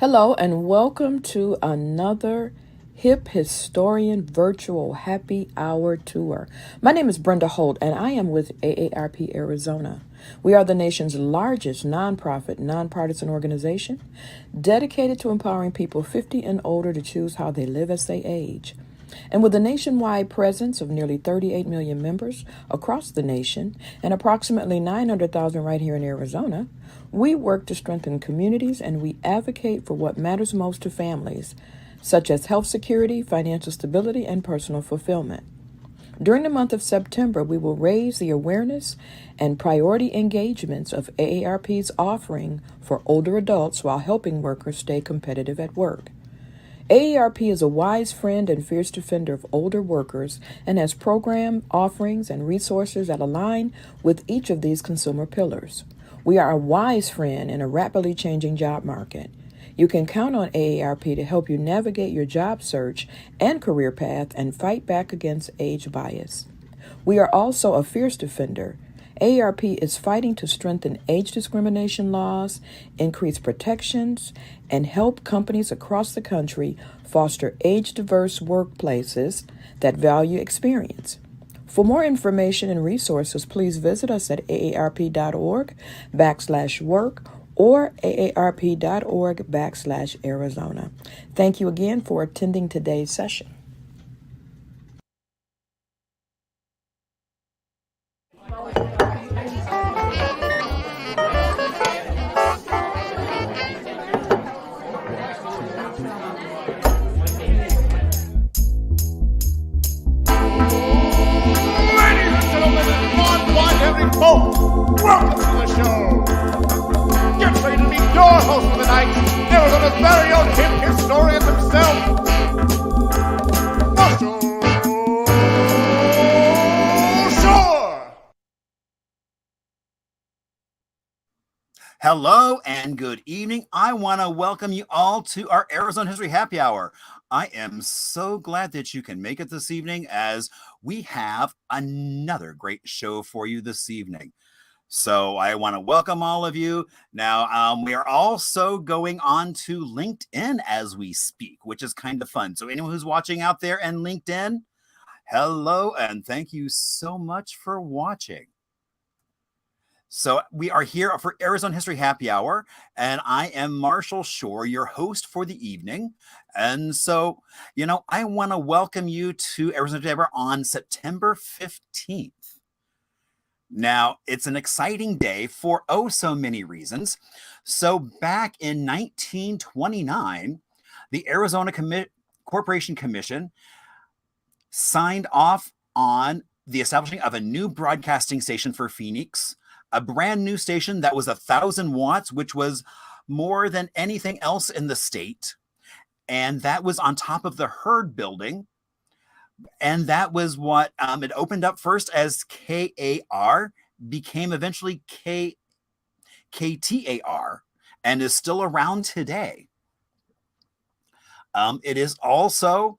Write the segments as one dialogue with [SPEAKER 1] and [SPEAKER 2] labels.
[SPEAKER 1] Hello, and welcome to another Hip Historian Virtual Happy Hour Tour. My name is Brenda Holt, and I am with AARP Arizona. We are the nation's largest nonprofit, nonpartisan organization dedicated to empowering people 50 and older to choose how they live as they age. And with a nationwide presence of nearly 38 million members across the nation and approximately 900,000 right here in Arizona, we work to strengthen communities and we advocate for what matters most to families, such as health security, financial stability, and personal fulfillment. During the month of September, we will raise the awareness and priority engagements of AARP's offering for older adults while helping workers stay competitive at work. AARP is a wise friend and fierce defender of older workers and has program offerings and resources that align with each of these consumer pillars. We are a wise friend in a rapidly changing job market. You can count on AARP to help you navigate your job search and career path and fight back against age bias. We are also a fierce defender. AARP is fighting to strengthen age discrimination laws, increase protections, and help companies across the country foster age-diverse workplaces that value experience. For more information and resources, please visit us at aarp.org/work or aarp.org/Arizona. Thank you again for attending today's session.
[SPEAKER 2] Folks, welcome to the show. Get ready to meet your host for the night, Arizona's very own hip historian himself, Marshall Shore.
[SPEAKER 3] Hello and good evening. I want to welcome you all to our Arizona History Happy Hour. I am so glad that you can make it this evening as we have another great show for you this evening. So I want to welcome all of you. Now, we are also going on to LinkedIn as we speak, which is kind of fun. So anyone who's watching out there in LinkedIn, hello, and thank you so much for watching. So we are here for Arizona History Happy Hour, and I am Marshall Shore, your host for the evening. And so, I want to welcome you to Arizona History Happy Hour on September 15th. Now, it's an exciting day for so many reasons. So back in 1929, the Arizona Corporation Commission signed off on the establishing of a new broadcasting station for Phoenix, a brand new station that was 1,000 watts, which was more than anything else in the state. And that was on top of the Hurd building. And that was what it opened up first as KAR, became eventually KTAR, and is still around today. It is also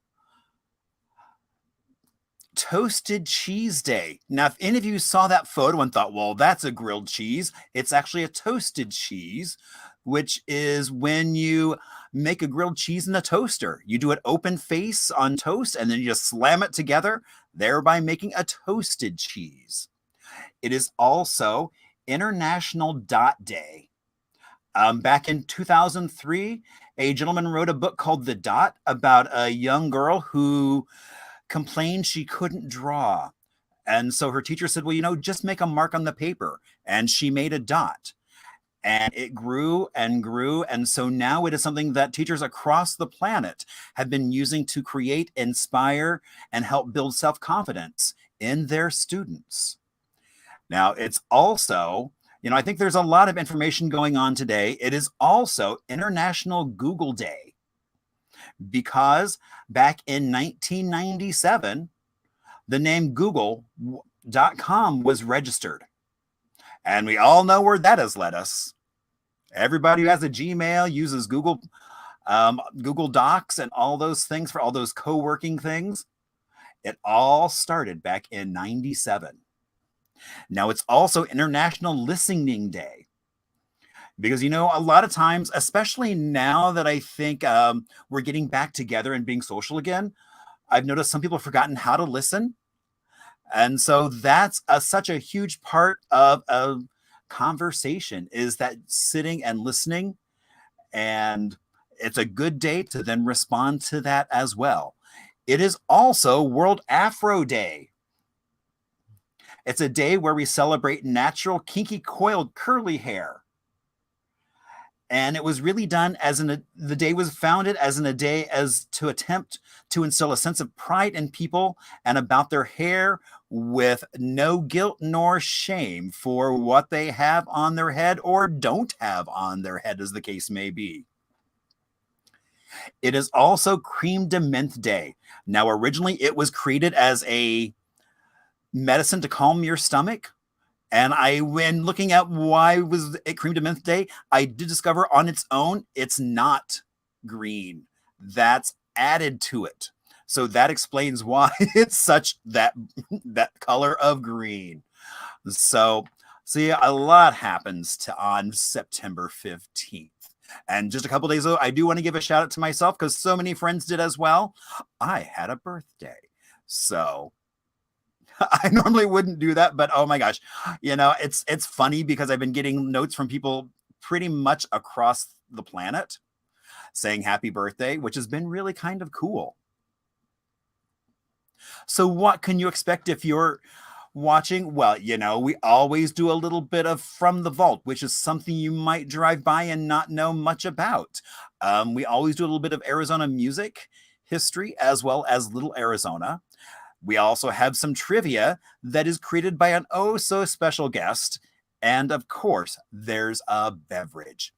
[SPEAKER 3] Toasted Cheese Day. Now, if any of you saw that photo and thought, well, that's a grilled cheese, it's actually a toasted cheese, which is when you make a grilled cheese in a toaster. You do it open face on toast, and then you just slam it together, thereby making a toasted cheese. It is also International Dot Day. Back in 2003, a gentleman wrote a book called The Dot about a young girl who complained she couldn't draw. And so her teacher said, well, just make a mark on the paper. And she made a dot. And it grew and grew. And so now it is something that teachers across the planet have been using to create, inspire, and help build self-confidence in their students. Now, it's also, I think there's a lot of information going on today. It is also International Google Day, because back in 1997, the name Google.com was registered. And we all know where that has led us. Everybody who has a Gmail uses Google Docs and all those things for all those co-working things. It all started back in 97. Now, it's also International Listening Day. Because, a lot of times, especially now that I think we're getting back together and being social again, I've noticed some people have forgotten how to listen. And so that's such a huge part of a conversation, is that sitting and listening. And it's a good day to then respond to that as well. It is also World Afro Day. It's a day where we celebrate natural, kinky, coiled, curly hair. And it was really done the day was founded as a day as to attempt to instill a sense of pride in people and about their hair, with no guilt nor shame for what they have on their head or don't have on their head, as the case may be. It is also Cream de Menthe Day. Now, originally it was created as a medicine to calm your stomach. And when looking at why was it Cream de Menthe Day, I did discover on its own, it's not green. That's added to it. So that explains why it's such that color of green. So see, a lot happens on September 15th. And just a couple days ago, I do want to give a shout out to myself because so many friends did as well. I had a birthday. So I normally wouldn't do that, but oh my gosh, it's funny because I've been getting notes from people pretty much across the planet saying happy birthday, which has been really kind of cool. So what can you expect if you're watching? Well, we always do a little bit of From the Vault, which is something you might drive by and not know much about. We always do a little bit of Arizona music history as well as Little Arizona. We also have some trivia that is created by an oh so special guest. And of course, there's a beverage.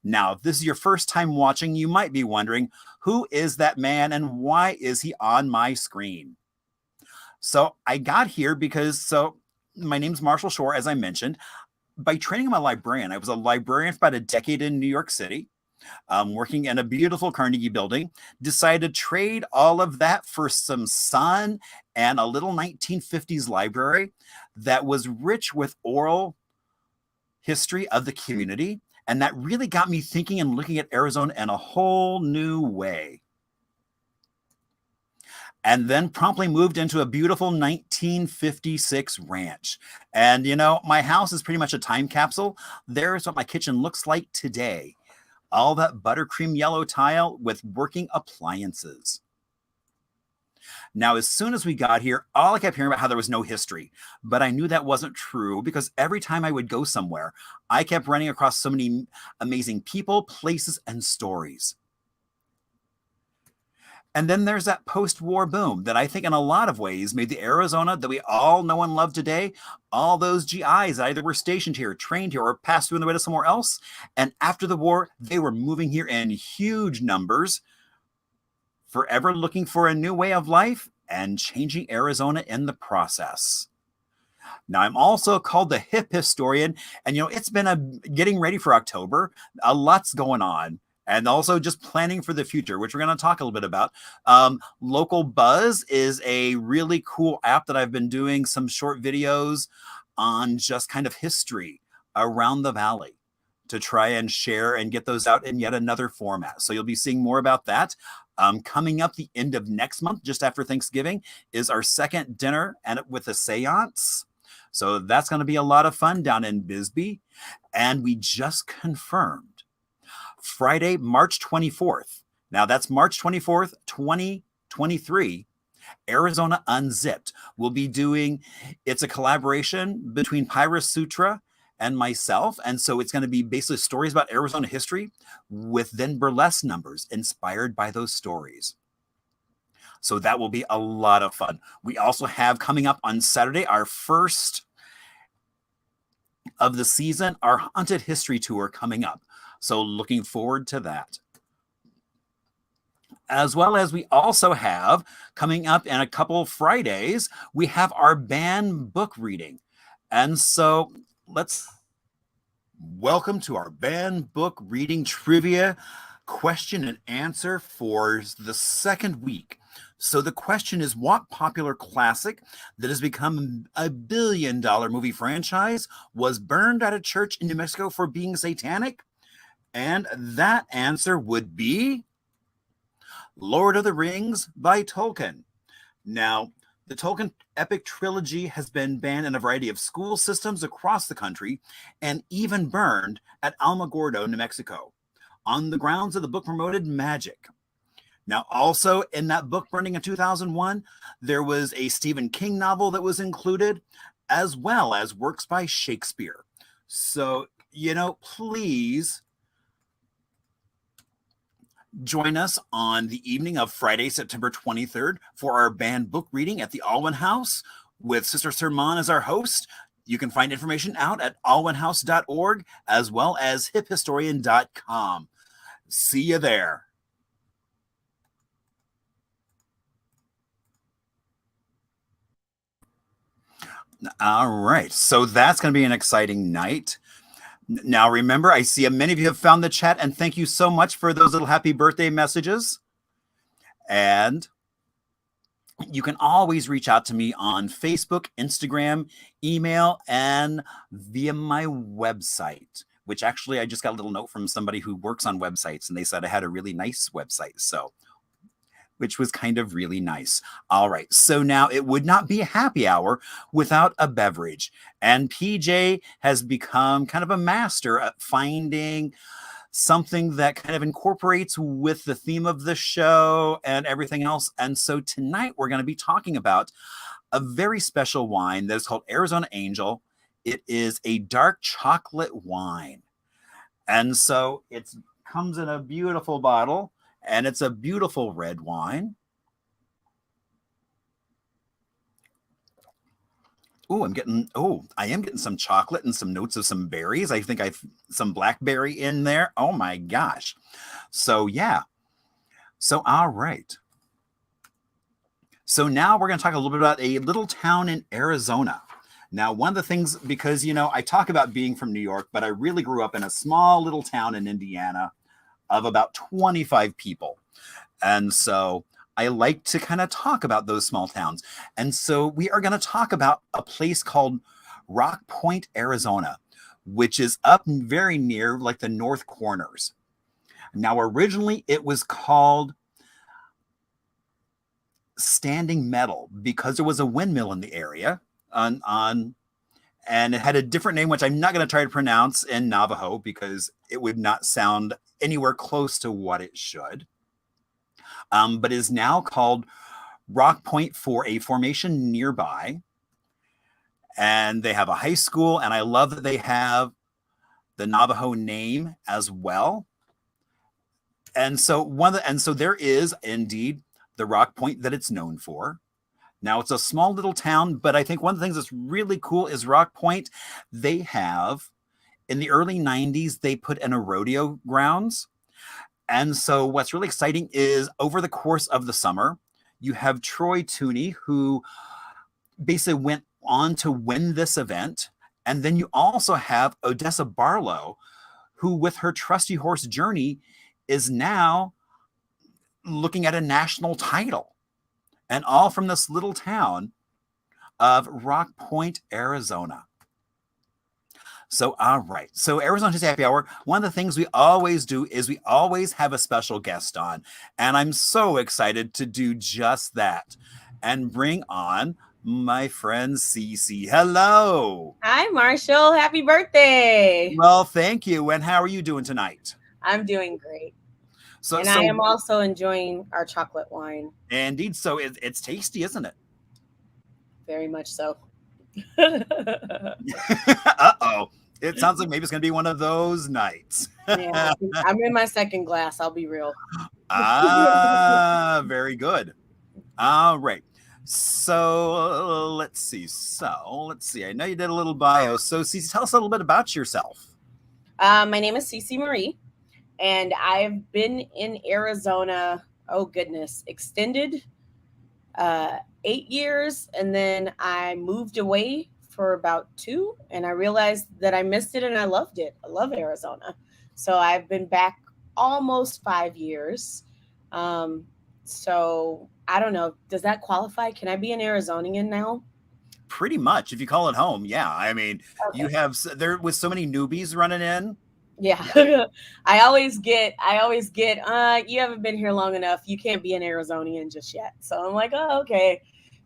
[SPEAKER 3] Now, if this is your first time watching, you might be wondering, who is that man and why is he on my screen? So I got here because, my name's Marshall Shore, as I mentioned. By training, I'm a librarian. I was a librarian for about a decade in New York City, working in a beautiful Carnegie building. Decided to trade all of that for some sun and a little 1950s library that was rich with oral history of the community. And that really got me thinking and looking at Arizona in a whole new way. And then promptly moved into a beautiful 1956 ranch. And, my house is pretty much a time capsule. There's what my kitchen looks like today. All that buttercream yellow tile with working appliances. Now, as soon as we got here, all I kept hearing about how there was no history. But I knew that wasn't true because every time I would go somewhere, I kept running across so many amazing people, places, and stories. And then there's that post-war boom that I think in a lot of ways made the Arizona that we all know and love today, all those GIs either were stationed here, trained here, or passed through on the way to somewhere else. And after the war, they were moving here in huge numbers, forever looking for a new way of life and changing Arizona in the process. Now, I'm also called the hip historian, and it's been getting ready for October. A lot's going on. And also just planning for the future, which we're going to talk a little bit about. Local Buzz is a really cool app that I've been doing some short videos on, just kind of history around the valley to try and share and get those out in yet another format. So you'll be seeing more about that. Coming up the end of next month, just after Thanksgiving, is our second dinner and with a seance. So that's going to be a lot of fun down in Bisbee. And we just confirmed Friday, March 24th. Now that's March 24th, 2023. Arizona Unzipped will be doing, it's a collaboration between Pyrus Sutra and myself. And so it's going to be basically stories about Arizona history with then burlesque numbers inspired by those stories. So that will be a lot of fun. We also have coming up on Saturday, our first of the season, our Haunted History Tour coming up. So looking forward to that. As well as we also have coming up in a couple of Fridays, we have our banned book reading. And so welcome to our banned book reading trivia question and answer for the second week. So the question is, what popular classic that has become a $1 billion movie franchise was burned at a church in New Mexico for being satanic? And that answer would be Lord of the Rings by Tolkien. Now, the Tolkien epic trilogy has been banned in a variety of school systems across the country and even burned at Alamogordo, New Mexico, on the grounds of the book promoted magic. Now, also in that book burning in 2001, there was a Stephen King novel that was included, as well as works by Shakespeare. So, please join us on the evening of Friday, September 23rd for our banned book reading at the Alwyn House with Sister Sermon as our host. You can find information out at alwynhouse.org as well as hiphistorian.com. See you there. All right. So that's going to be an exciting night. Now, remember, I see many of you have found the chat, and thank you so much for those little happy birthday messages. And you can always reach out to me on Facebook, Instagram, email, and via my website, which actually I just got a little note from somebody who works on websites, and they said I had a really nice website. So, which was kind of really nice. All right. So now it would not be a happy hour without a beverage. And PJ has become kind of a master at finding something that kind of incorporates with the theme of the show and everything else. And so tonight we're going to be talking about a very special wine that is called Arizona Angel. It is a dark chocolate wine. And so it comes in a beautiful bottle. And it's a beautiful red wine. Oh, I am getting some chocolate and some notes of some berries. I think I've some blackberry in there. Oh my gosh. So yeah. So, all right. So now we're going to talk a little bit about a little town in Arizona. Now, one of the things, because, I talk about being from New York, but I really grew up in a small little town in Indiana of about 25 people. And so I like to kind of talk about those small towns. And so we are going to talk about a place called Rock Point, Arizona, which is up very near like the North Corners. Now, originally it was called Standing Metal because there was a windmill in the area and it had a different name, which I'm not going to try to pronounce in Navajo because it would not sound anywhere close to what it should, but is now called Rock Point for a formation nearby. And they have a high school, and I love that they have the Navajo name as well. And so there is indeed the Rock Point that it's known for. Now, it's a small little town, but I think one of the things that's really cool is Rock Point. They have, in the early 90s, they put in a rodeo grounds. And so what's really exciting is over the course of the summer, you have Troy Tooney, who basically went on to win this event. And then you also have Odessa Barlow, who with her Trusty Horse Journey is now looking at a national title. And all from this little town of Rock Point, Arizona. So, all right. So Arizona Tuesday Happy Hour, one of the things we always do is we always have a special guest on. And I'm so excited to do just that and bring on my friend Cece. Hello.
[SPEAKER 4] Hi, Marshall. Happy birthday.
[SPEAKER 3] Well, thank you. And how are you doing tonight?
[SPEAKER 4] I'm doing great. I am also enjoying our chocolate wine.
[SPEAKER 3] Indeed. So it's tasty, isn't it?
[SPEAKER 4] Very much so.
[SPEAKER 3] Uh-oh. It sounds like maybe it's going to be one of those nights.
[SPEAKER 4] Yeah, I'm in my second glass. I'll be real.
[SPEAKER 3] Very good. All right. So let's see. I know you did a little bio. So Cece, tell us a little bit about yourself.
[SPEAKER 4] My name is Cece Marie, and I've been in Arizona, extended 8 years, and then I moved away for about 2, and I realized that I missed it and I loved it. I love Arizona. So I've been back almost 5 years. So I don't know. Does that qualify? Can I be an Arizonian now?
[SPEAKER 3] Pretty much. If you call it home. Yeah. I mean, okay. You have, there was so many newbies running in.
[SPEAKER 4] Yeah.
[SPEAKER 3] Yeah.
[SPEAKER 4] I always get, you haven't been here long enough. You can't be an Arizonian just yet. So I'm like, oh, okay.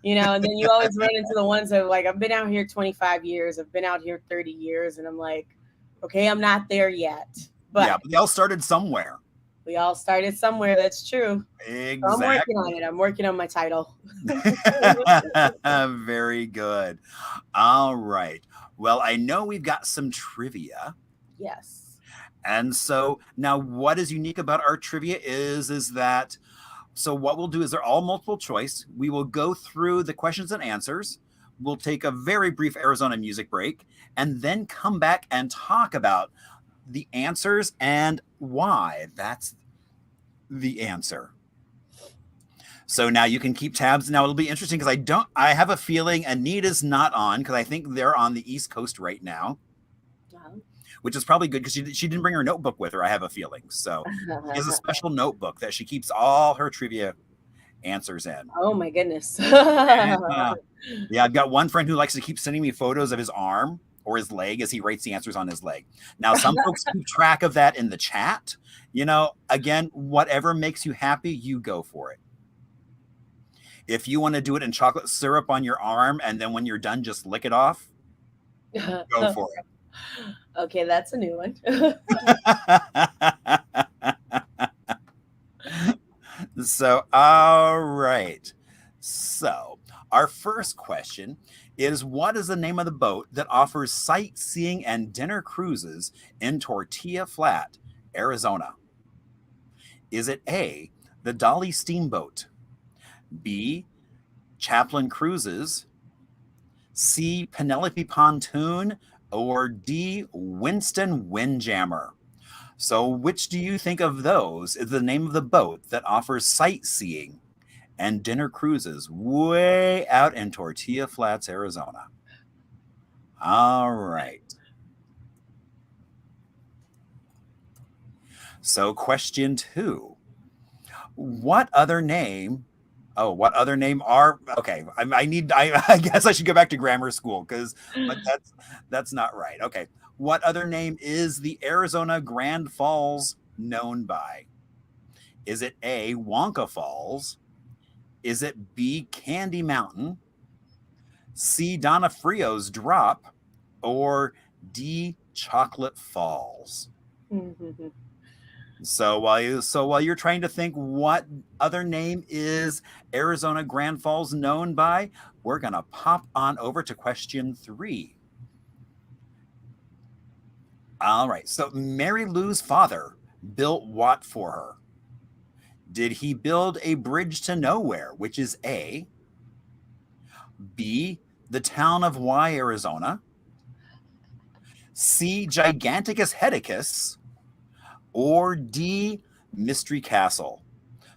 [SPEAKER 4] And then you always run into the ones that are like, I've been out here 25 years. I've been out here 30 years. And I'm like, okay, I'm not there yet.
[SPEAKER 3] Yeah,
[SPEAKER 4] But
[SPEAKER 3] but they all started somewhere.
[SPEAKER 4] we all started somewhere. That's true. So I'm working on
[SPEAKER 3] Exactly.
[SPEAKER 4] it. I'm working on my title.
[SPEAKER 3] Very good. All right. Well, I know we've got some trivia.
[SPEAKER 4] Yes.
[SPEAKER 3] And so now what is unique about our trivia is that so what we'll do is they're all multiple choice. We will go through the questions and answers. We'll take a very brief Arizona music break and then come back and talk about the answers and why that's the answer. So now you can keep tabs. Now it'll be interesting because I have a feeling Anita's not on because I think they're on the East Coast right now, which is probably good because she didn't bring her notebook with her, I have a feeling. So she has a special notebook that she keeps all her trivia answers in.
[SPEAKER 4] Oh my goodness.
[SPEAKER 3] Yeah, I've got one friend who likes to keep sending me photos of his arm or his leg as he writes the answers on his leg. Now, some folks keep track of that in the chat. Again, whatever makes you happy, you go for it. If you want to do it in chocolate syrup on your arm and then when you're done, just lick it off, go for it.
[SPEAKER 4] Okay, that's a new one.
[SPEAKER 3] So, all right. So, our first question is what is the name of the boat that offers sightseeing and dinner cruises in Tortilla Flat, Arizona? Is it A, the Dolly Steamboat, B, Chaplin Cruises, C, Penelope Pontoon, or D, Winston Windjammer? So which do you think of those is the name of the boat that offers sightseeing and dinner cruises way out in Tortilla Flats, Arizona? All right. So question 2. What other name okay, I guess I should go back to grammar school but that's not right. Okay. What other name is the Arizona Grand Falls known by? Is it A, Wonka Falls? Is it B, Candy Mountain? C, Donofrio's Drop? Or D, Chocolate Falls? So while you're trying to think what other name is Arizona Grand Falls known by, we're going to pop on over to question 3. All right. So Mary Lou's father built what for her? Did he build a bridge to nowhere, which is A, B, the town of Y, Arizona, C, Giganticus Heticus, or D, Mystery Castle?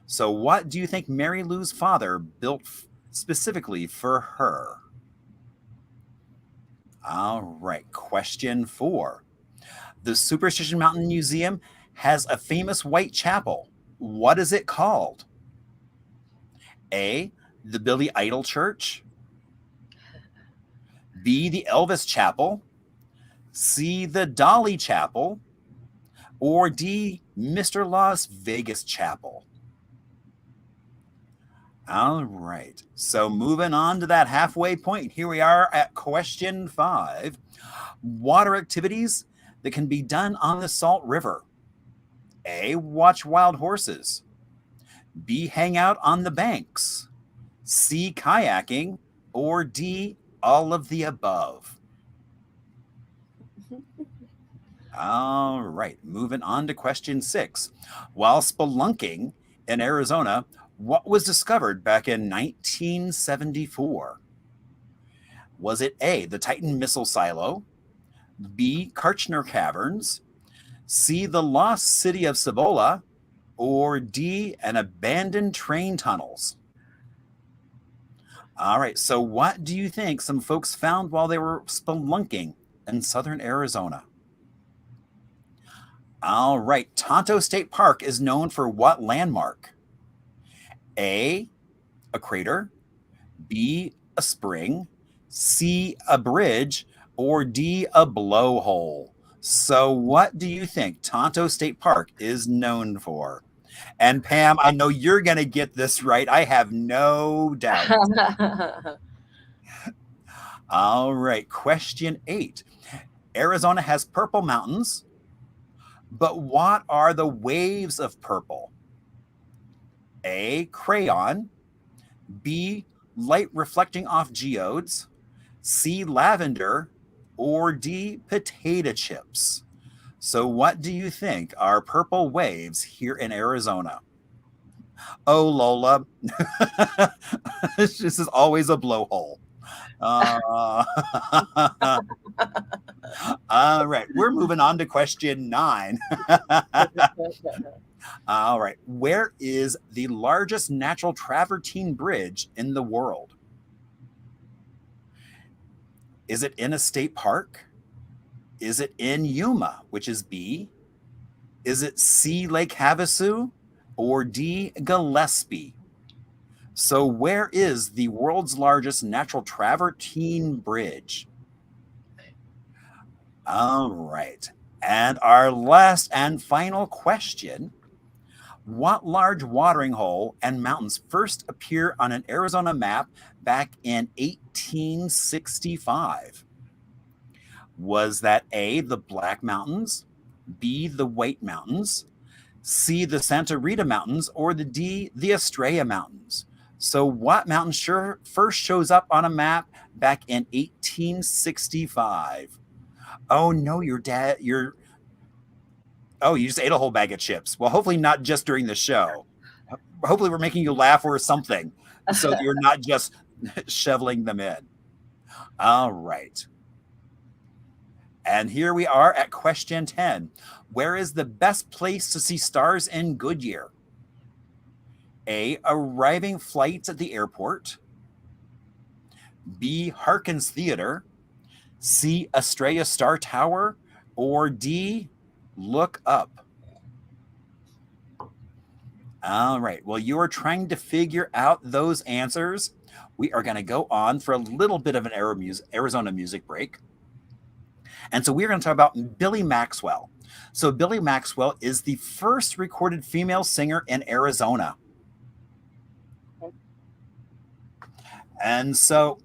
[SPEAKER 3] So what do you think Mary Lou's father built specifically for her? All right, question 4. The Superstition Mountain Museum has a famous white chapel. What is it called? A, the Billy Idol Church, B, the Elvis Chapel, C, the Dolly Chapel, or D, Mr. Las Vegas Chapel? All right. So moving on to that halfway point, here we are at question 5. Water activities that can be done on the Salt River. A, watch wild horses. B, hang out on the banks. C, kayaking. Or D, all of the above? All right, moving on to question 6. While spelunking in Arizona, what was discovered back in 1974? Was it A, the Titan Missile Silo, B, Kirchner Caverns, C, the lost city of Cibola, or D, an abandoned train tunnels? All right, so what do you think some folks found while they were spelunking in southern Arizona? All right, Tonto State Park is known for what landmark? A, a crater, B, a spring, C, a bridge, or D, a blowhole? So what do you think Tonto State Park is known for? And Pam, I know you're going to get this right. I have no doubt. All right, question 8. Arizona has purple mountains, but what are the waves of purple? A, crayon. B, light reflecting off geodes. C, lavender. Or D, potato chips. So what do you think are purple waves here in Arizona? Oh, Lola. This is always a blowhole. All right, we're moving on to question 9. All right, where is the largest natural travertine bridge in the world? Is it in a state park? Is it in Yuma, which is B? Is it C, Lake Havasu? Or D, Gillespie? So where is the world's largest natural travertine bridge? All right. And our last and final question. What large watering hole and mountains first appear on an Arizona map back in 1865? Was that A, the Black Mountains, B, the White Mountains, C, the Santa Rita Mountains, or the D, the Estrella Mountains? So what mountain first shows up on a map back in 1865? Oh no, you just ate a whole bag of chips. Well, hopefully not just during the show. Hopefully we're making you laugh or something so that you're not just shoveling them in. All right. And here we are at question 10. Where is the best place to see stars in Goodyear? A, arriving flights at the airport. B, Harkins Theater. C, Estrella Star Tower. Or D, Look Up. All right. Well, you are trying to figure out those answers. We are going to go on for a little bit of an Arizona music break. And so we're going to talk about Billy Maxwell. So Billy Maxwell is the first recorded female singer in Arizona. And so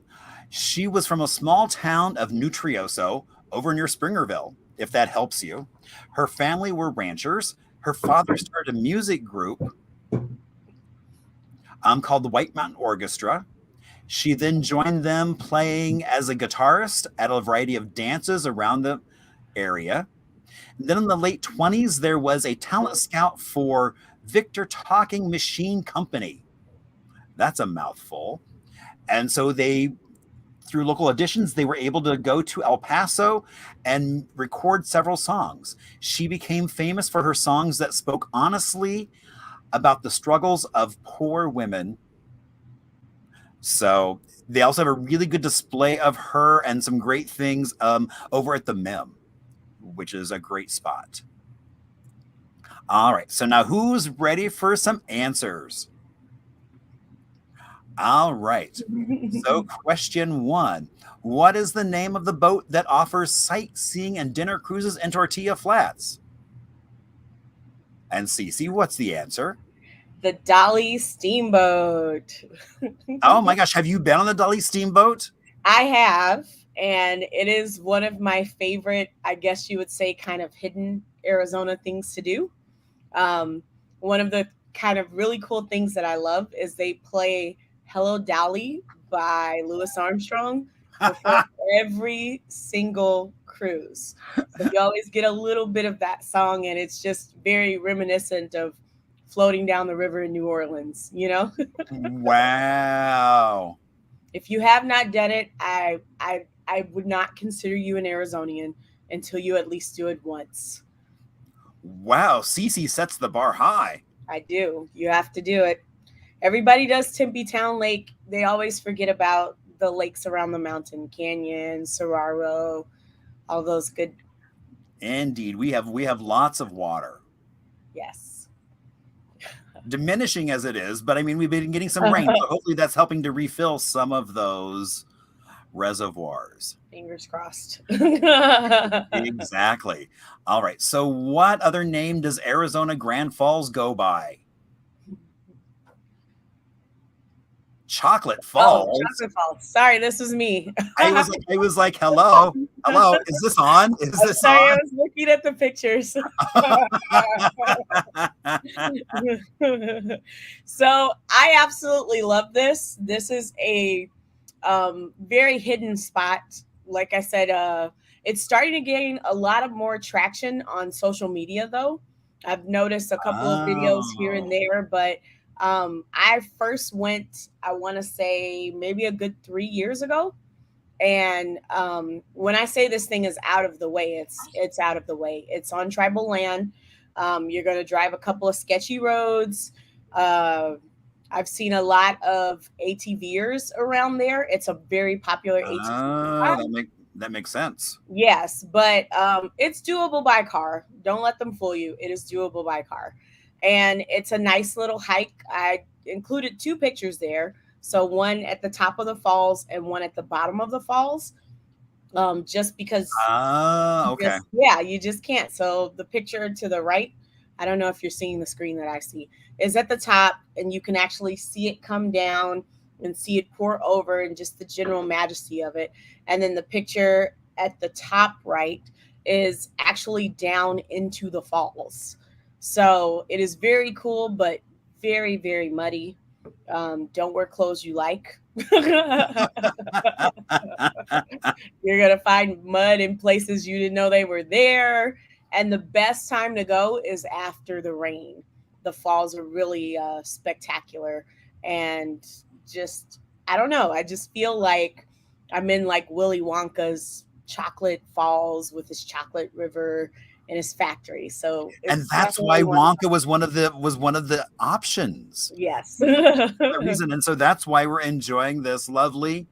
[SPEAKER 3] she was from a small town of Nutrioso over near Springerville, if that helps you. Her family were ranchers. Her father started a music group called the White Mountain Orchestra. She then joined them playing as a guitarist at a variety of dances around the area. Then in the late 20s, there was a talent scout for Victor Talking Machine Company. That's a mouthful. And so through local auditions, they were able to go to El Paso and record several songs. She became famous for her songs that spoke honestly about the struggles of poor women. So they also have a really good display of her and some great things over at the MIM, which is a great spot. All right. So now who's ready for some answers? All right. So question 1. What is the name of the boat that offers sightseeing and dinner cruises in Tortilla Flats? And Cece, what's the answer?
[SPEAKER 4] The Dolly Steamboat.
[SPEAKER 3] Oh my gosh. Have you been on the Dolly Steamboat?
[SPEAKER 4] I have, and it is one of my favorite, I guess you would say, kind of hidden Arizona things to do. One of the kind of really cool things that I love is they play Hello Dolly by Louis Armstrong before every single cruise. So you always get a little bit of that song, and it's just very reminiscent of floating down the river in New Orleans, you know?
[SPEAKER 3] Wow.
[SPEAKER 4] If you have not done it, I would not consider you an Arizonian until you at least do it once.
[SPEAKER 3] Wow. Cece sets the bar high.
[SPEAKER 4] I do. You have to do it. Everybody does Tempe Town Lake. They always forget about the lakes around the mountain, Canyon, Saguaro, all those good.
[SPEAKER 3] Indeed. We have lots of water.
[SPEAKER 4] Yes.
[SPEAKER 3] Diminishing as it is, but I mean, we've been getting some rain, so hopefully that's helping to refill some of those reservoirs.
[SPEAKER 4] Fingers crossed.
[SPEAKER 3] Exactly. All right. So what other name does Arizona Grand Falls go by? Chocolate Falls.
[SPEAKER 4] Oh, Chocolate Falls. Sorry, this was me.
[SPEAKER 3] I was like, hello, is this on? Is
[SPEAKER 4] I'm
[SPEAKER 3] this
[SPEAKER 4] sorry, I
[SPEAKER 3] on?
[SPEAKER 4] was looking at the pictures. So I absolutely love this. This is a very hidden spot. Like I said, it's starting to gain a lot of more traction on social media, though. I've noticed a couple of videos here and there, but I first went, I want to say maybe a good 3 years ago. And when I say this thing is out of the way, it's out of the way. It's on tribal land. You're going to drive a couple of sketchy roads. I've seen a lot of ATVers around there. It's a very popular ATV.
[SPEAKER 3] That makes sense.
[SPEAKER 4] Yes, but it's doable by car. Don't let them fool you. It is doable by car. And it's a nice little hike. I included 2 pictures there. So one at the top of the falls and one at the bottom of the falls. Just because
[SPEAKER 3] Okay.
[SPEAKER 4] you just can't. So the picture to the right, I don't know if you're seeing the screen that I see, is at the top, and you can actually see it come down and see it pour over and just the general majesty of it. And then the picture at the top right is actually down into the falls. So it is very cool, but very, very muddy. Don't wear clothes you like. You're going to find mud in places you didn't know they were there. And the best time to go is after the rain. The falls are really spectacular. And just, I don't know. I just feel like I'm in like Willy Wonka's chocolate falls with his chocolate river and his factory. So,
[SPEAKER 3] and that's why Wonka was one of the options.
[SPEAKER 4] Yes.
[SPEAKER 3] The reason, and so that's why we're enjoying this lovely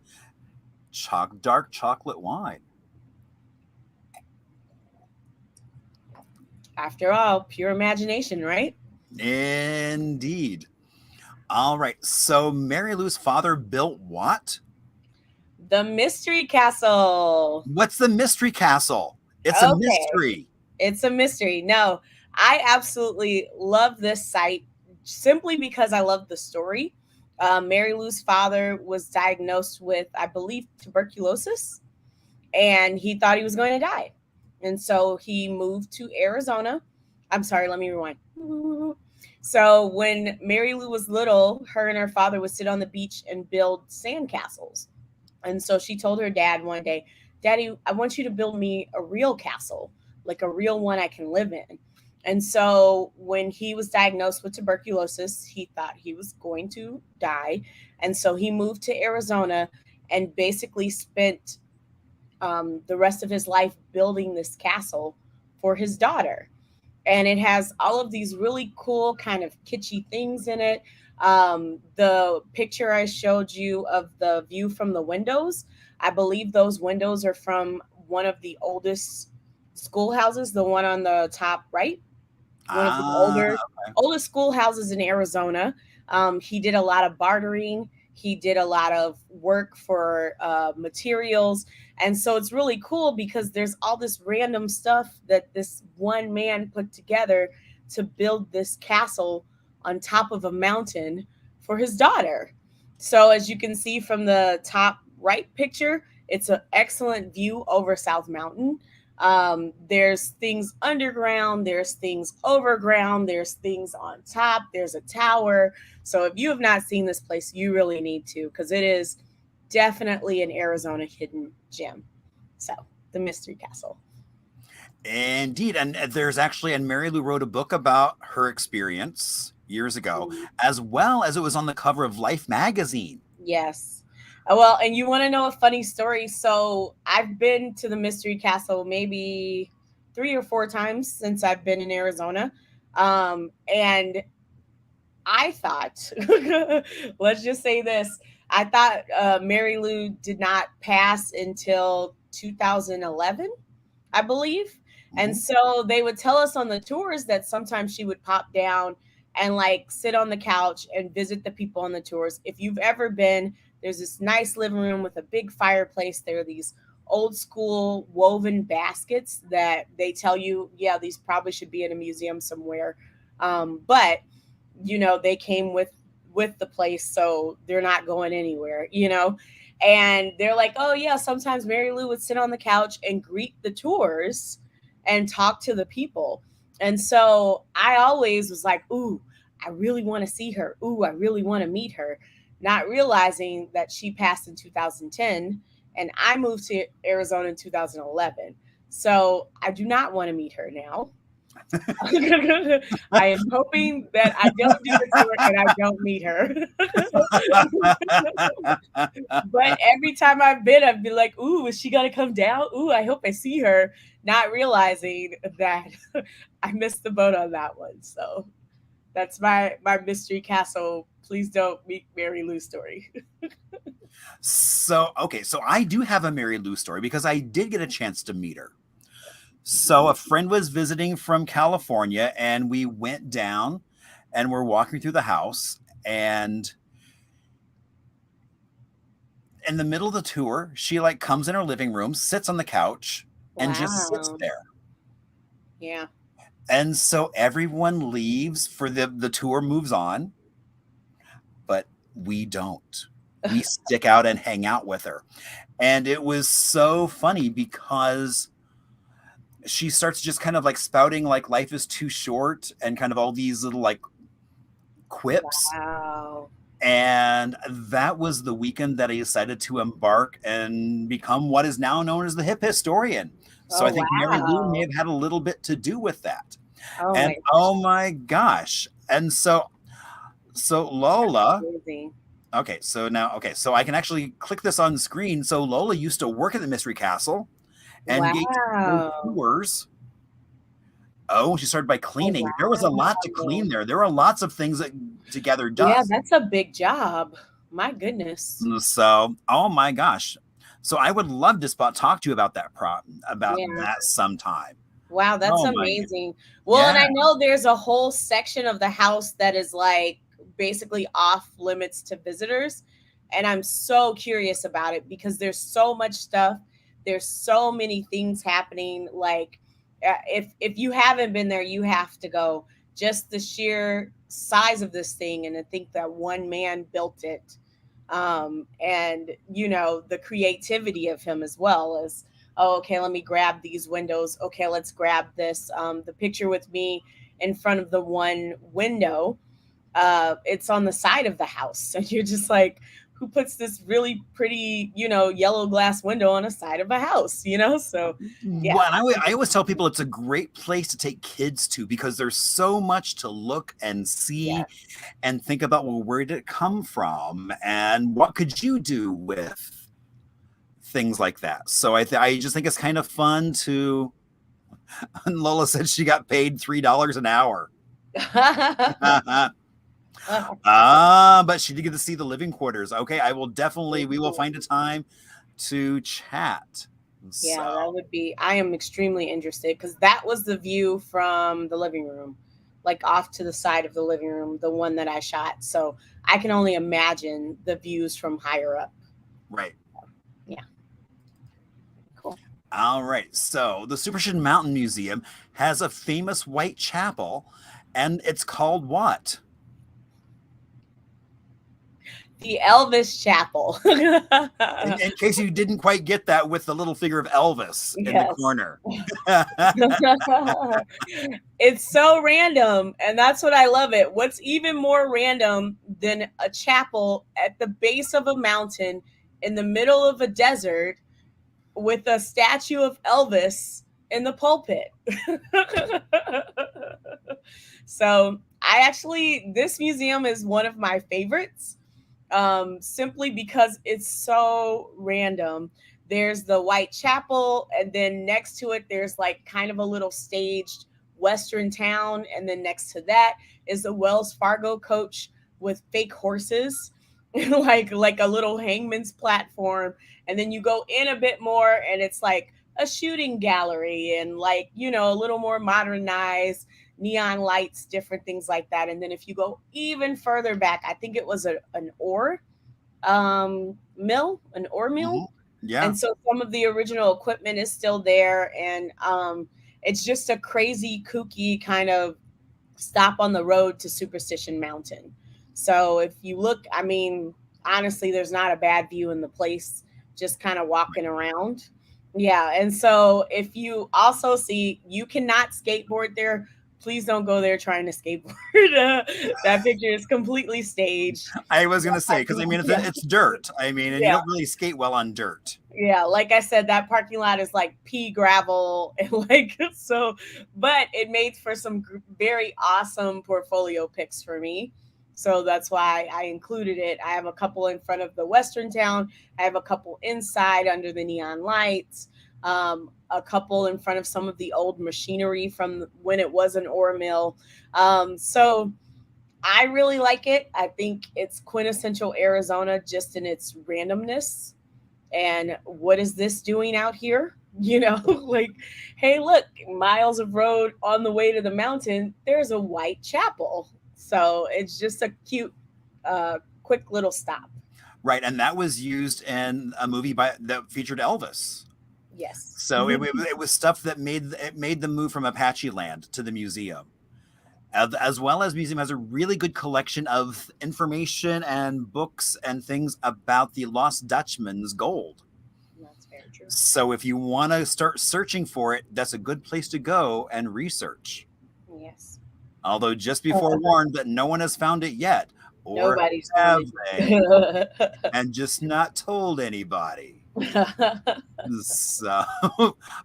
[SPEAKER 3] dark chocolate wine.
[SPEAKER 4] After all, pure imagination, right?
[SPEAKER 3] Indeed. All right. So Mary Lou's father built what?
[SPEAKER 4] The Mystery Castle.
[SPEAKER 3] What's the Mystery Castle? It's a mystery.
[SPEAKER 4] It's a mystery. No, I absolutely love this site simply because I love the story. Mary Lou's father was diagnosed with, I believe, tuberculosis, and he thought he was going to die. And so he moved to Arizona. I'm sorry, let me rewind. So when Mary Lou was little, her and her father would sit on the beach and build sand castles. And so she told her dad one day, "Daddy, I want you to build me a real castle, like a real one I can live in." And so when he was diagnosed with tuberculosis, he thought he was going to die. And so he moved to Arizona and basically spent the rest of his life building this castle for his daughter. And it has all of these really cool kind of kitschy things in it. The picture I showed you of the view from the windows, I believe those windows are from one of the oldest schoolhouses, the one on the top right. One of the oldest schoolhouses in Arizona. He did a lot of bartering. He did a lot of work for materials. And so it's really cool because there's all this random stuff that this one man put together to build this castle on top of a mountain for his daughter. So as you can see from the top right picture, it's an excellent view over South Mountain. There's things underground, there's things overground, there's things on top, there's a tower. So if you have not seen this place, you really need to, because it is definitely an Arizona hidden gem. So the Mystery Castle.
[SPEAKER 3] Indeed. And there's actually, and Mary Lou wrote a book about her experience years ago, as well as it was on the cover of Life magazine.
[SPEAKER 4] Yes. Well, and you want to know a funny story? So I've been to the Mystery Castle maybe 3 or 4 times since I've been in Arizona. And I thought, let's just say this, I thought Mary Lou did not pass until 2011, I believe. And so they would tell us on the tours that sometimes she would pop down and like sit on the couch and visit the people on the tours. If you've ever been, There's this nice living room with a big fireplace. There are these old school woven baskets that they tell you, yeah, these probably should be in a museum somewhere. But they came with the place, so they're not going anywhere, and they're like, oh yeah, sometimes Mary Lou would sit on the couch and greet the tours and talk to the people. And so I always was like, ooh, I really want to see her. Ooh, I really want to meet her, not realizing that she passed in 2010 and I moved to Arizona in 2011. So I do not want to meet her now. I am hoping that I don't do the tour and I don't meet her. But every time I've been, I've been like, ooh, is she going to come down? Ooh, I hope I see her. Not realizing that I missed the boat on that one. So that's my mystery castle. Please don't meet Mary Lou story.
[SPEAKER 3] So I do have a Mary Lou story because I did get a chance to meet her. So a friend was visiting from California and we went down and we're walking through the house, and in the middle of the tour, she like comes in her living room, sits on the couch and just sits there.
[SPEAKER 4] Yeah.
[SPEAKER 3] And so everyone leaves for the tour moves on, but we don't. We stick out and hang out with her. And it was so funny because she starts just kind of like spouting like life is too short and kind of all these little like quips.
[SPEAKER 4] Wow.
[SPEAKER 3] And that was the weekend that I decided to embark and become what is now known as the hip historian. So I think Mary Lou may have had a little bit to do with that. Oh my gosh. And so Lola. Okay, so so I can actually click this on screen. So Lola used to work at the Mystery Castle and gave tours. Oh, she started by cleaning. There was a lot to clean there. There were lots of things that together does.
[SPEAKER 4] Yeah, that's a big job. My goodness.
[SPEAKER 3] So, oh my gosh. So I would love to talk to you about that that sometime.
[SPEAKER 4] Wow, that's amazing. Well, and I know there's a whole section of the house that is like basically off limits to visitors. And I'm so curious about it because there's so much stuff. There's so many things happening. Like if you haven't been there, you have to go. Just the sheer size of this thing, and I think that one man built it. And the creativity of him as well as, oh, okay, let me grab these windows. Okay, let's grab this. The picture with me in front of the one window, it's on the side of the house. And you're just like, who puts this really pretty, yellow glass window on the side of a house, So, yeah.
[SPEAKER 3] Well, and I always tell people it's a great place to take kids to because there's so much to look and see and think about, well, where did it come from? And what could you do with things like that? So I just think it's kind of fun to, and Lola said she got paid $3 an hour. But she did get to see the living quarters. Okay, we will find a time to chat.
[SPEAKER 4] Yeah, that would be, I am extremely interested because that was the view from the living room, like off to the side of the living room, the one that I shot. So I can only imagine the views from higher up.
[SPEAKER 3] Right.
[SPEAKER 4] Yeah. Cool.
[SPEAKER 3] All right. So the Superstition Mountain Museum has a famous white chapel, and it's called what?
[SPEAKER 4] The Elvis Chapel.
[SPEAKER 3] in case you didn't quite get that with the little figure of Elvis in the corner.
[SPEAKER 4] It's so random, and that's what I love it. What's even more random than a chapel at the base of a mountain in the middle of a desert with a statue of Elvis in the pulpit? So this museum is one of my favorites. Simply because it's so random. There's the white chapel, and then next to it, there's like kind of a little staged Western town. And then next to that is the Wells Fargo coach with fake horses, like a little hangman's platform. And then you go in a bit more and it's like a shooting gallery and like, a little more modernized neon lights, different things like that. And then if you go even further back, I think it was an ore mill, an ore mill.
[SPEAKER 3] Yeah.
[SPEAKER 4] And so some of the original equipment is still there. And it's just a crazy, kooky kind of stop on the road to Superstition Mountain. So if you look, I mean, honestly, there's not a bad view in the place, just kind of walking around. Yeah. And so if you also see, you cannot skateboard there. Please don't go there trying to skateboard. That picture is completely staged.
[SPEAKER 3] I was going to say, because I mean, it's dirt. I mean, and you
[SPEAKER 4] Yeah.
[SPEAKER 3] don't really skate well on dirt.
[SPEAKER 4] Yeah, like I said, that parking lot is like pea gravel and like so, but it made for some very awesome portfolio pics for me. So that's why I included it. I have a couple in front of the Western town. I have a couple inside under the neon lights. A couple in front of some of the old machinery from when it was an ore mill. So I really like it. I think it's quintessential Arizona just in its randomness. And what is this doing out here? You know, like, hey, look, miles of road on the way to the mountain, there's a white chapel. So it's just a cute, quick little stop.
[SPEAKER 3] Right. And that was used in a movie that featured Elvis.
[SPEAKER 4] Yes.
[SPEAKER 3] So it was stuff that made the move from Apache land to the museum. As well as museum has a really good collection of information and books and things about the Lost Dutchman's gold.
[SPEAKER 4] That's very true.
[SPEAKER 3] So if you want to start searching for it, that's a good place to go and research.
[SPEAKER 4] Yes.
[SPEAKER 3] Although just be forewarned that no one has found it yet. Or
[SPEAKER 4] Nobody's
[SPEAKER 3] have
[SPEAKER 4] found it.
[SPEAKER 3] and just not told anybody. So,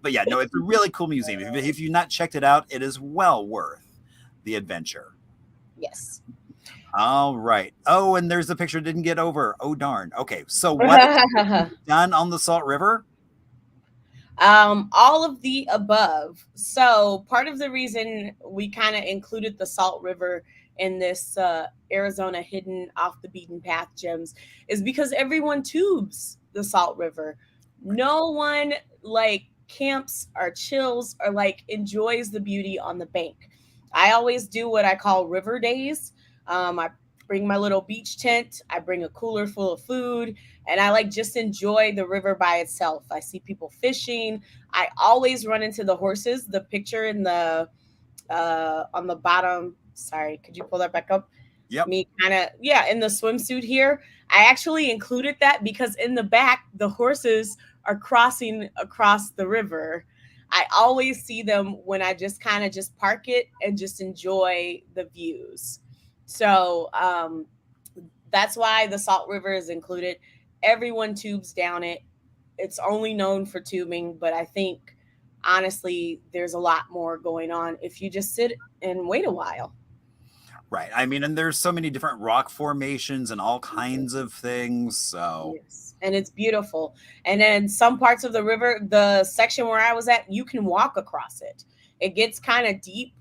[SPEAKER 3] but yeah, no, it's a really cool museum. If you've not checked it out, it is well worth the adventure.
[SPEAKER 4] Yes.
[SPEAKER 3] All right. Oh, and there's the picture didn't get over. Oh darn. Okay. So what have you done on the Salt River?
[SPEAKER 4] All of the above. So part of the reason we kind of included the Salt River in this Arizona hidden off the beaten path gems is because everyone tubes the Salt River. No one like camps or chills or like enjoys the beauty on the bank. I always do what I call river days. I bring my little beach tent. I bring a cooler full of food, and I like just enjoy the river by itself. I see people fishing. I always run into the horses. The picture in the on the bottom. Sorry, could you pull that back up?
[SPEAKER 3] Yep.
[SPEAKER 4] Me kind of, yeah, in the swimsuit here. I actually included that because in the back, the horses are crossing across the river. I always see them when I just kind of just park it and just enjoy the views. So that's why the Salt River is included. Everyone tubes down it. It's only known for tubing, but I think honestly, there's a lot more going on if you just sit and wait a while.
[SPEAKER 3] Right. I mean, and there's so many different rock formations and all kinds of things. So
[SPEAKER 4] yes. And it's beautiful. And then some parts of the river, the section where I was at, you can walk across it. It gets kind of deep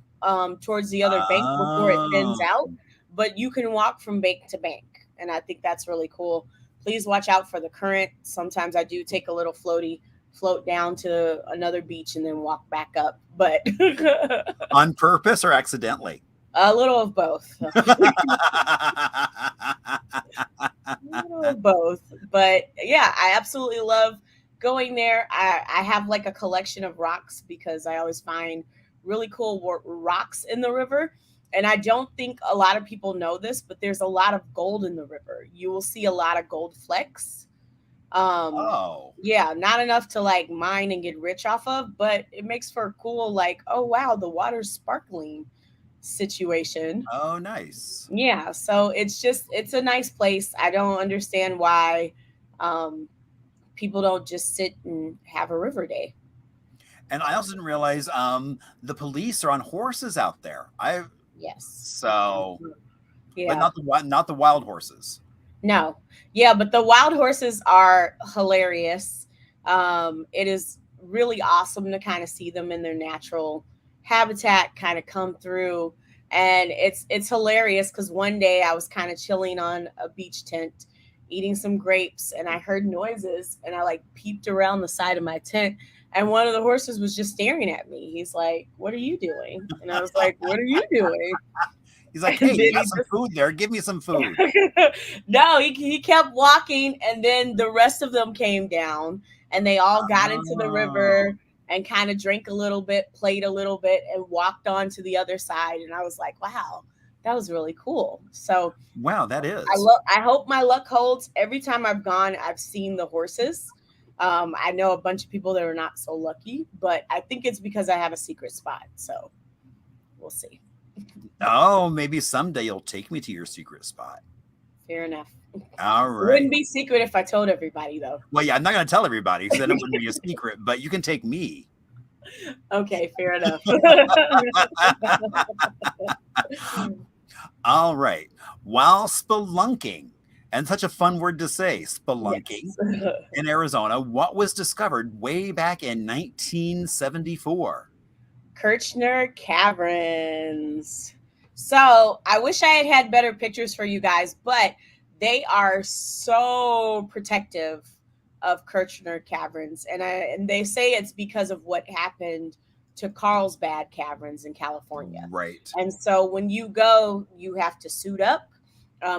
[SPEAKER 4] towards the other bank before it thins out, but you can walk from bank to bank. And I think that's really cool. Please watch out for the current. Sometimes I do take a little float down to another beach and then walk back up. But
[SPEAKER 3] on purpose or accidentally?
[SPEAKER 4] A little of both. A little of both. But yeah, I absolutely love going there. I have like a collection of rocks because I always find really cool rocks in the river. And I don't think a lot of people know this, but there's a lot of gold in the river. You will see a lot of gold flecks. Yeah, not enough to like mine and get rich off of, but it makes for a cool, like, oh wow, the water's sparkling situation.
[SPEAKER 3] Oh, nice.
[SPEAKER 4] Yeah, so it's a nice place. I don't understand why people don't just sit and have a river day.
[SPEAKER 3] And I also didn't realize the police are on horses out there.
[SPEAKER 4] Yes.
[SPEAKER 3] So
[SPEAKER 4] yeah,
[SPEAKER 3] but not the wild horses.
[SPEAKER 4] No. Yeah, but the wild horses are hilarious. It is really awesome to kind of see them in their natural habitat kind of come through, and it's hilarious because one day I was kind of chilling on a beach tent eating some grapes and I heard noises and I like peeped around the side of my tent and one of the horses was just staring at me. He's like, "What are you doing?" And I was like, "What are you doing?"
[SPEAKER 3] He's like,
[SPEAKER 4] And
[SPEAKER 3] hey,
[SPEAKER 4] then
[SPEAKER 3] you got
[SPEAKER 4] he
[SPEAKER 3] some food there. Give me some food.
[SPEAKER 4] No, he kept walking, and then the rest of them came down, and they all got into the
[SPEAKER 3] Oh,
[SPEAKER 4] river and kind of drank a little bit, played a little bit, and walked on to the other side. And I was like, wow, that was really cool. So
[SPEAKER 3] wow, that is.
[SPEAKER 4] I hope my luck holds. Every time I've gone, I've seen the horses. I know a bunch of people that are not so lucky, but I think it's because I have a secret spot. So we'll see.
[SPEAKER 3] Oh, maybe someday you'll take me to your secret spot.
[SPEAKER 4] Fair enough.
[SPEAKER 3] All
[SPEAKER 4] It
[SPEAKER 3] right.
[SPEAKER 4] wouldn't be secret if I told everybody, though.
[SPEAKER 3] Well, yeah, I'm not going to tell everybody because then it wouldn't be a secret, but you can take me.
[SPEAKER 4] Okay, fair enough.
[SPEAKER 3] All right. While spelunking, and such a fun word to say, spelunking
[SPEAKER 4] Yes.
[SPEAKER 3] in Arizona, what was discovered way back in 1974?
[SPEAKER 4] Kirchner Caverns. So I wish I had better pictures for you guys, but they are so protective of Kirchner Caverns, and they say it's because of what happened to Carlsbad Caverns in California.
[SPEAKER 3] Right.
[SPEAKER 4] And so when you go, you have to suit up.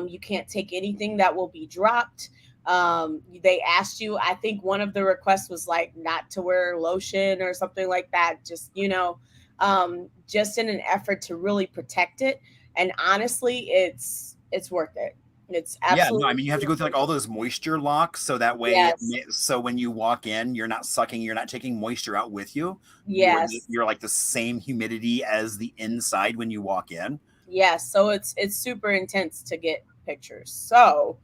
[SPEAKER 4] You can't take anything that will be dropped. They asked you, I think one of the requests was like not to wear lotion or something like that. Just, just in an effort to really protect it. And honestly, it's worth it. It's
[SPEAKER 3] Yeah,
[SPEAKER 4] absolutely
[SPEAKER 3] no, I mean, you have to go through like all those moisture locks so that way,
[SPEAKER 4] yes,
[SPEAKER 3] so when you walk in, you're not sucking, you're not taking moisture out with you.
[SPEAKER 4] yes,
[SPEAKER 3] You're like the same humidity as the inside when you walk in.
[SPEAKER 4] yes. So it's super intense to get pictures. So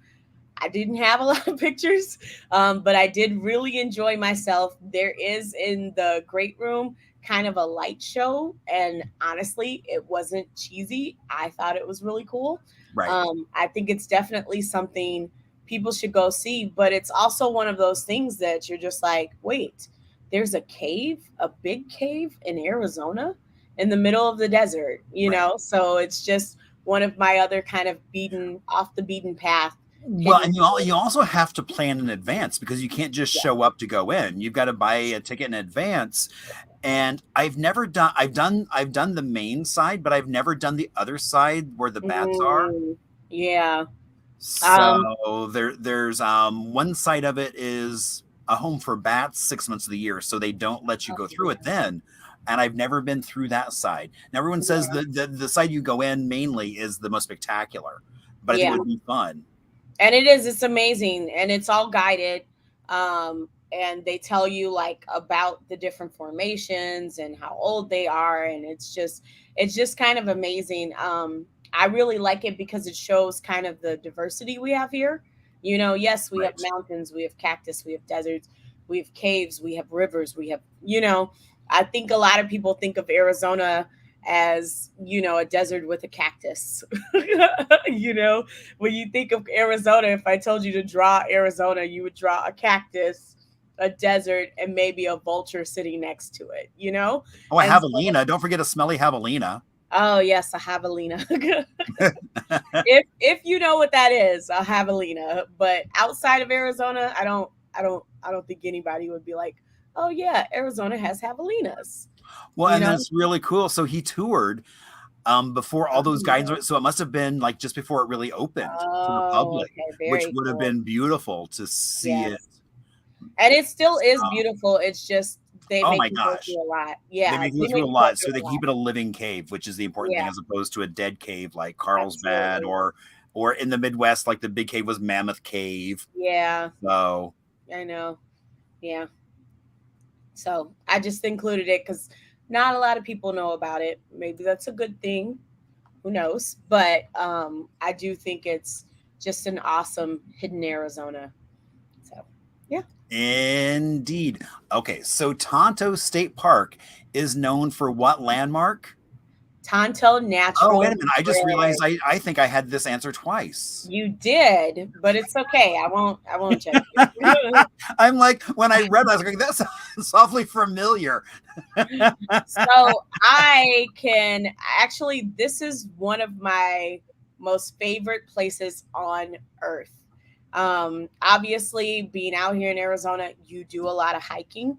[SPEAKER 4] I didn't have a lot of pictures, but I did really enjoy myself. There is in the great room kind of a light show, and honestly, it wasn't cheesy. I thought it was really cool.
[SPEAKER 3] Right.
[SPEAKER 4] I think it's definitely something people should go see, but it's also one of those things that you're just like, wait, there's a cave, a big cave in Arizona in the middle of the desert,
[SPEAKER 3] Right.
[SPEAKER 4] So it's just one of my other kind of off the beaten path.
[SPEAKER 3] Well,
[SPEAKER 4] Hidden.
[SPEAKER 3] and you also have to plan in advance because you can't just
[SPEAKER 4] Yeah.
[SPEAKER 3] show up to go in. You've got to buy a ticket in advance. And I've done the main side, but I've never done the other side where the bats are.
[SPEAKER 4] Yeah.
[SPEAKER 3] So there's one side of it is a home for bats 6 months of the year, so they don't let you go through it then. And I've never been through that side. Now everyone says the side you go in mainly is the most spectacular, but I think it would be fun.
[SPEAKER 4] And it's amazing, and it's all guided. And they tell you like about the different formations and how old they are, and it's just kind of amazing. I really like it because it shows kind of the diversity we have here. Yes, we have mountains, we have cactus, we have deserts, we have caves, we have rivers, we have, I think a lot of people think of Arizona as, a desert with a cactus. When you think of Arizona, if I told you to draw Arizona, you would draw a cactus, a desert, and maybe a vulture sitting next to it,
[SPEAKER 3] Oh, a javelina. Don't forget a smelly javelina.
[SPEAKER 4] Oh yes, a javelina. if you know what that is, a javelina. But outside of Arizona, I don't think anybody would be like, oh yeah, Arizona has javelinas.
[SPEAKER 3] Well, and that's really cool. So he toured before all those guides, so it must have been like just before it really opened to the public, which would have been beautiful to see it.
[SPEAKER 4] And it still is beautiful. It's just they make you go through a lot. Yeah,
[SPEAKER 3] they make you go through a lot, so they keep it a living cave, which is the important thing, as opposed to a dead cave like Carlsbad or in the Midwest, like the big cave was Mammoth Cave.
[SPEAKER 4] Yeah.
[SPEAKER 3] So
[SPEAKER 4] I know. Yeah. So I just included it because not a lot of people know about it. Maybe that's a good thing. Who knows? But I do think it's just an awesome hidden Arizona. So, yeah.
[SPEAKER 3] Indeed. Okay, so Tonto State Park is known for what landmark?
[SPEAKER 4] Tonto Natural.
[SPEAKER 3] Oh, wait a minute. I just realized I think I had this answer twice.
[SPEAKER 4] You did, but it's okay. I won't check.
[SPEAKER 3] I'm like, when I read that, I was like, that sounds awfully familiar.
[SPEAKER 4] So I can actually, this is one of my most favorite places on earth. Obviously, being out here in Arizona, you do a lot of hiking.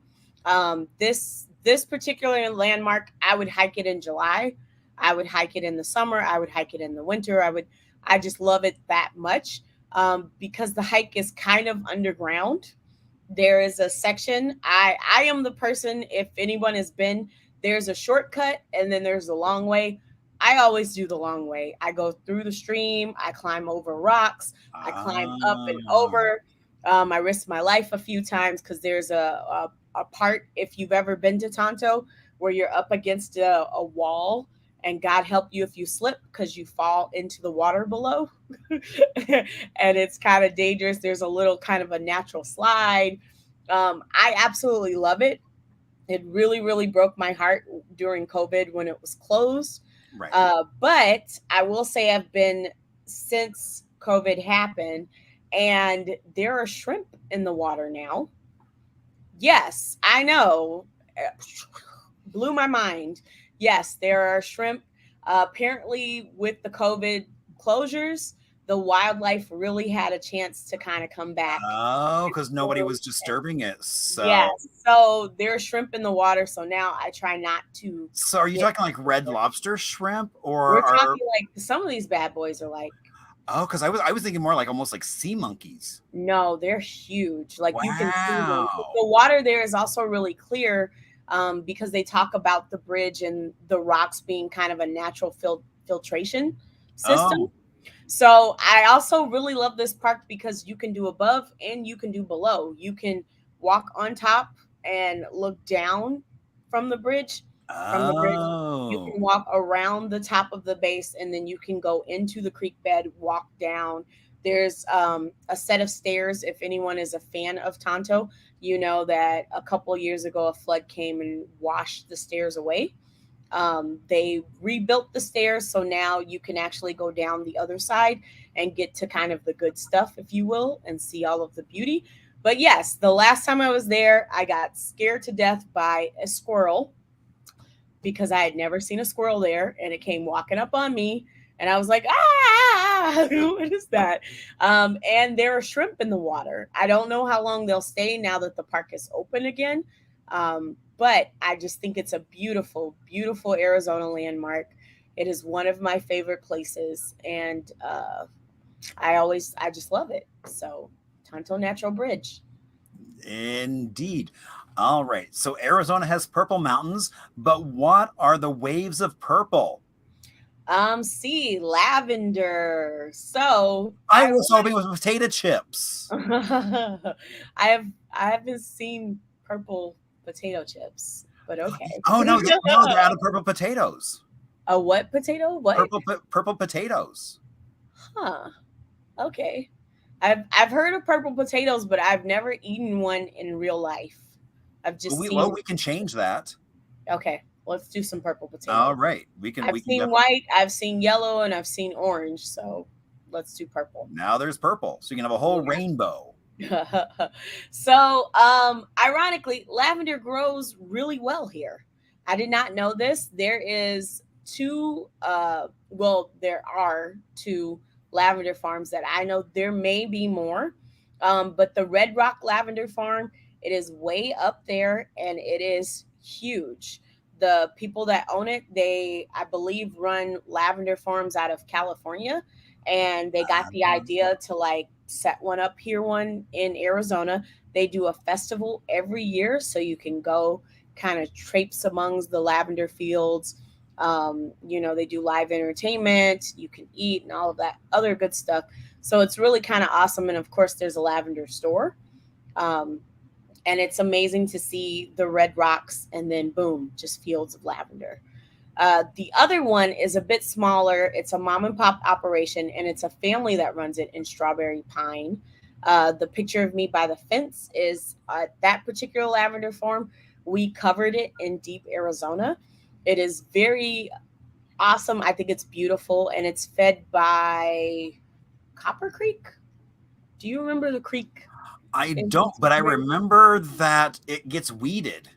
[SPEAKER 4] This particular landmark, I would hike it in July. I would hike it in the summer. I would hike it in the winter. I just love it that much because the hike is kind of underground. There is a section. I am the person, if anyone has been, there's a shortcut and then there's the long way. I always do the long way. I go through the stream. I climb over rocks. I climb up and over. I risked my life a few times because there's a part, if you've ever been to Tonto, where you're up against a wall and God help you if you slip because you fall into the water below. And it's kind of dangerous. There's a little kind of a natural slide. I absolutely love it. It really, really broke my heart during COVID when it was closed.
[SPEAKER 3] Right.
[SPEAKER 4] But I will say I've been since COVID happened, and there are shrimp in the water now. Yes, I know. Blew my mind. Yes, there are shrimp. Apparently, with the COVID closures, the wildlife really had a chance to kind of come back.
[SPEAKER 3] Oh, because nobody was disturbing it. So
[SPEAKER 4] yes, so there's shrimp in the water. So now I try not to.
[SPEAKER 3] So are you talking like red lobster shrimp, or
[SPEAKER 4] we're talking like some of these bad boys are like?
[SPEAKER 3] Oh, because I was thinking more like almost like sea monkeys.
[SPEAKER 4] No, they're huge. Like you can see them.
[SPEAKER 3] Wow.
[SPEAKER 4] The water there is also really clear because they talk about the bridge and the rocks being kind of a natural filtration system.
[SPEAKER 3] Oh.
[SPEAKER 4] So I also really love this park because you can do above and you can do below. You can walk on top and look down from the bridge. From the bridge, you can walk around the top of the base, and then you can go into the creek bed, walk down. There's a set of stairs. If anyone is a fan of Tonto, you know that a couple years ago a flood came and washed the stairs away. They rebuilt the stairs, so now you can actually go down the other side and get to kind of the good stuff, if you will, and see all of the beauty. But yes, the last time I was there, I got scared to death by a squirrel because I had never seen a squirrel there, and it came walking up on me, and I was like, ah, what is that? And there are shrimp in the water. I don't know how long they'll stay now that the park is open again. But I just think it's a beautiful, beautiful Arizona landmark. It is one of my favorite places, and I just love it. So Tonto Natural Bridge.
[SPEAKER 3] Indeed. All right. So Arizona has purple mountains, but what are the waves of purple?
[SPEAKER 4] See, lavender. So
[SPEAKER 3] I was hoping it was potato chips.
[SPEAKER 4] I haven't seen purple potato chips, but okay.
[SPEAKER 3] Oh no, they're out of purple potatoes.
[SPEAKER 4] A what potato? What?
[SPEAKER 3] Purple potatoes.
[SPEAKER 4] Huh. Okay. I've heard of purple potatoes, but I've never eaten one in real life. I've just seen.
[SPEAKER 3] Well, we can change that.
[SPEAKER 4] Okay, let's do some purple potatoes.
[SPEAKER 3] All right,
[SPEAKER 4] I've seen white, I've seen yellow, and I've seen orange. So let's do purple.
[SPEAKER 3] Now there's purple, so you can have a whole rainbow.
[SPEAKER 4] So, ironically, lavender grows really well here. I did not know this. There are two lavender farms that I know. There may be more, but the Red Rock Lavender Farm, it is way up there, and it is huge. The people that own it, I believe, run lavender farms out of California, and they got the idea to like set one in Arizona. They do a festival every year, so you can go kind of traipse amongst the lavender fields. They do live entertainment, you can eat and all of that other good stuff. So it's really kind of awesome. And of course, there's a lavender store. And it's amazing to see the red rocks and then boom, just fields of lavender. The other one is a bit smaller. It's a mom and pop operation, and it's a family that runs it in Strawberry Pine. The picture of me by the fence is that particular lavender farm. We covered it in deep Arizona. It is very awesome. I think it's beautiful, and it's fed by Copper Creek. Do you remember the creek?
[SPEAKER 3] I don't, but I remember that it gets weeded.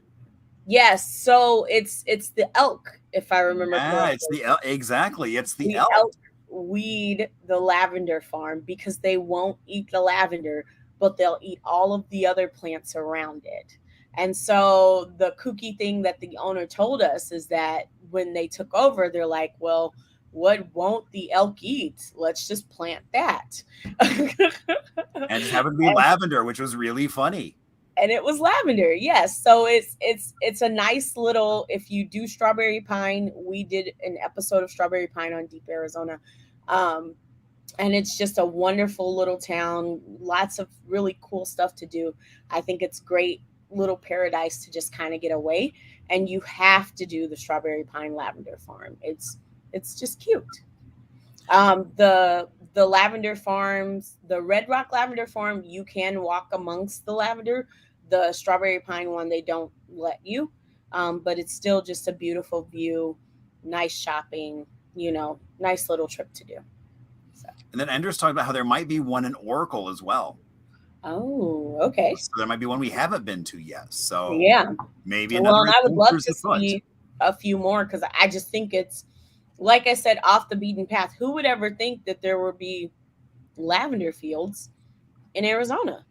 [SPEAKER 4] Yes, so it's the elk, if I remember correctly.
[SPEAKER 3] Yeah, it's the elk. Exactly, it's the elk.
[SPEAKER 4] Weed the lavender farm because they won't eat the lavender, but they'll eat all of the other plants around it. And so the kooky thing that the owner told us is that when they took over, they're like, well, what won't the elk eat? Let's just plant that.
[SPEAKER 3] And just happened to be lavender, which was really funny.
[SPEAKER 4] And it was lavender, yes. So it's a nice little, if you do strawberry pine, we did an episode of strawberry pine on Deep Arizona. And it's just a wonderful little town, lots of really cool stuff to do. I think it's great little paradise to just kind of get away, and you have to do the strawberry pine lavender farm. It's just cute. The lavender farms, the Red Rock lavender farm, you can walk amongst the lavender. The strawberry pine one, they don't let you, but it's still just a beautiful view, nice shopping, nice little trip to do. So.
[SPEAKER 3] And then Ender's talking about how there might be one in Oracle as well.
[SPEAKER 4] Oh, okay.
[SPEAKER 3] So there might be one we haven't been to yet. So
[SPEAKER 4] yeah,
[SPEAKER 3] maybe another.
[SPEAKER 4] Well, I would love to see a few more, because I just think it's, like I said, off the beaten path. Who would ever think that there would be lavender fields in Arizona?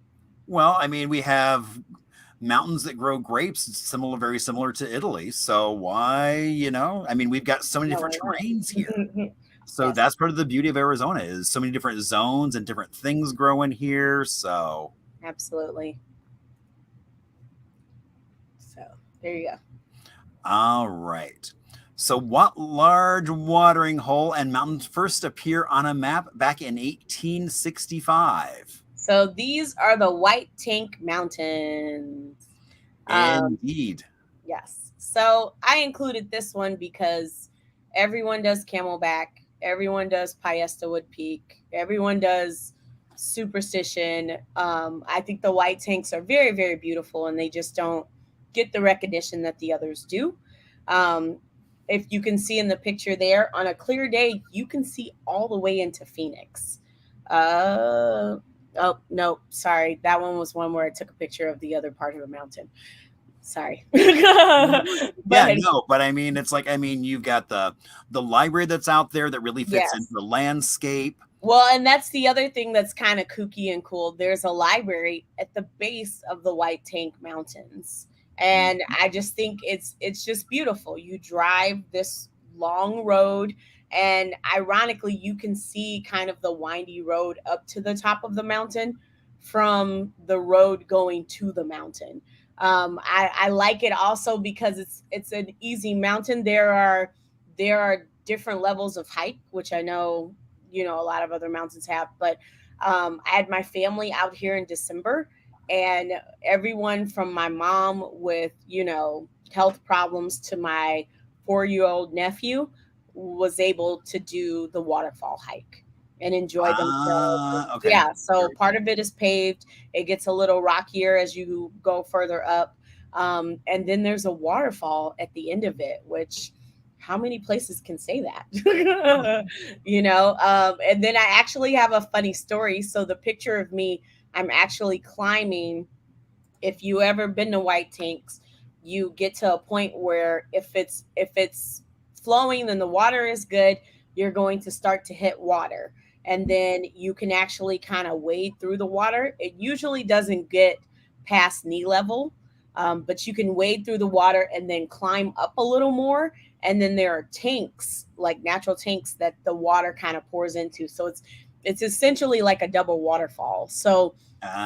[SPEAKER 3] Well, I mean, we have mountains that grow grapes, very similar to Italy. So why, I mean, we've got so many different terrains here. So that's part of the beauty of Arizona, is so many different zones and different things growing here. So
[SPEAKER 4] absolutely. So there you go.
[SPEAKER 3] All right. So what large watering hole and mountains first appear on a map back in 1865?
[SPEAKER 4] So these are the White Tank Mountains.
[SPEAKER 3] Indeed.
[SPEAKER 4] Yes. So I included this one because everyone does Camelback. Everyone does Piesta Wood Peak. Everyone does Superstition. I think the White Tanks are very, very beautiful, and they just don't get the recognition that the others do. If you can see in the picture there, on a clear day, you can see all the way into Phoenix. Oh, no, sorry. That one was one where I took a picture of the other part of the mountain. Sorry.
[SPEAKER 3] But I mean, it's like, you've got the library that's out there that really fits into the landscape.
[SPEAKER 4] Well, and that's the other thing that's kind of kooky and cool. There's a library at the base of the White Tank Mountains. And I just think it's just beautiful. You drive this long road, and ironically, you can see kind of the windy road up to the top of the mountain from the road going to the mountain. I like it also because it's an easy mountain. There are different levels of height, which I know, a lot of other mountains have, but I had my family out here in December, and everyone from my mom with, health problems to my 4-year-old nephew was able to do the waterfall hike and enjoy themselves.
[SPEAKER 3] Okay.
[SPEAKER 4] Yeah, so part of it is paved. It gets a little rockier as you go further up. And then there's a waterfall at the end of it, which how many places can say that? And then I actually have a funny story. So the picture of me, I'm actually climbing. If you ever been to White Tanks, you get to a point where if it's flowing, then the water is good. You're going to start to hit water, and then you can actually kind of wade through the water. It usually doesn't get past knee level, but you can wade through the water and then climb up a little more. And then there are tanks, like natural tanks, that the water kind of pours into. So it's essentially like a double waterfall. So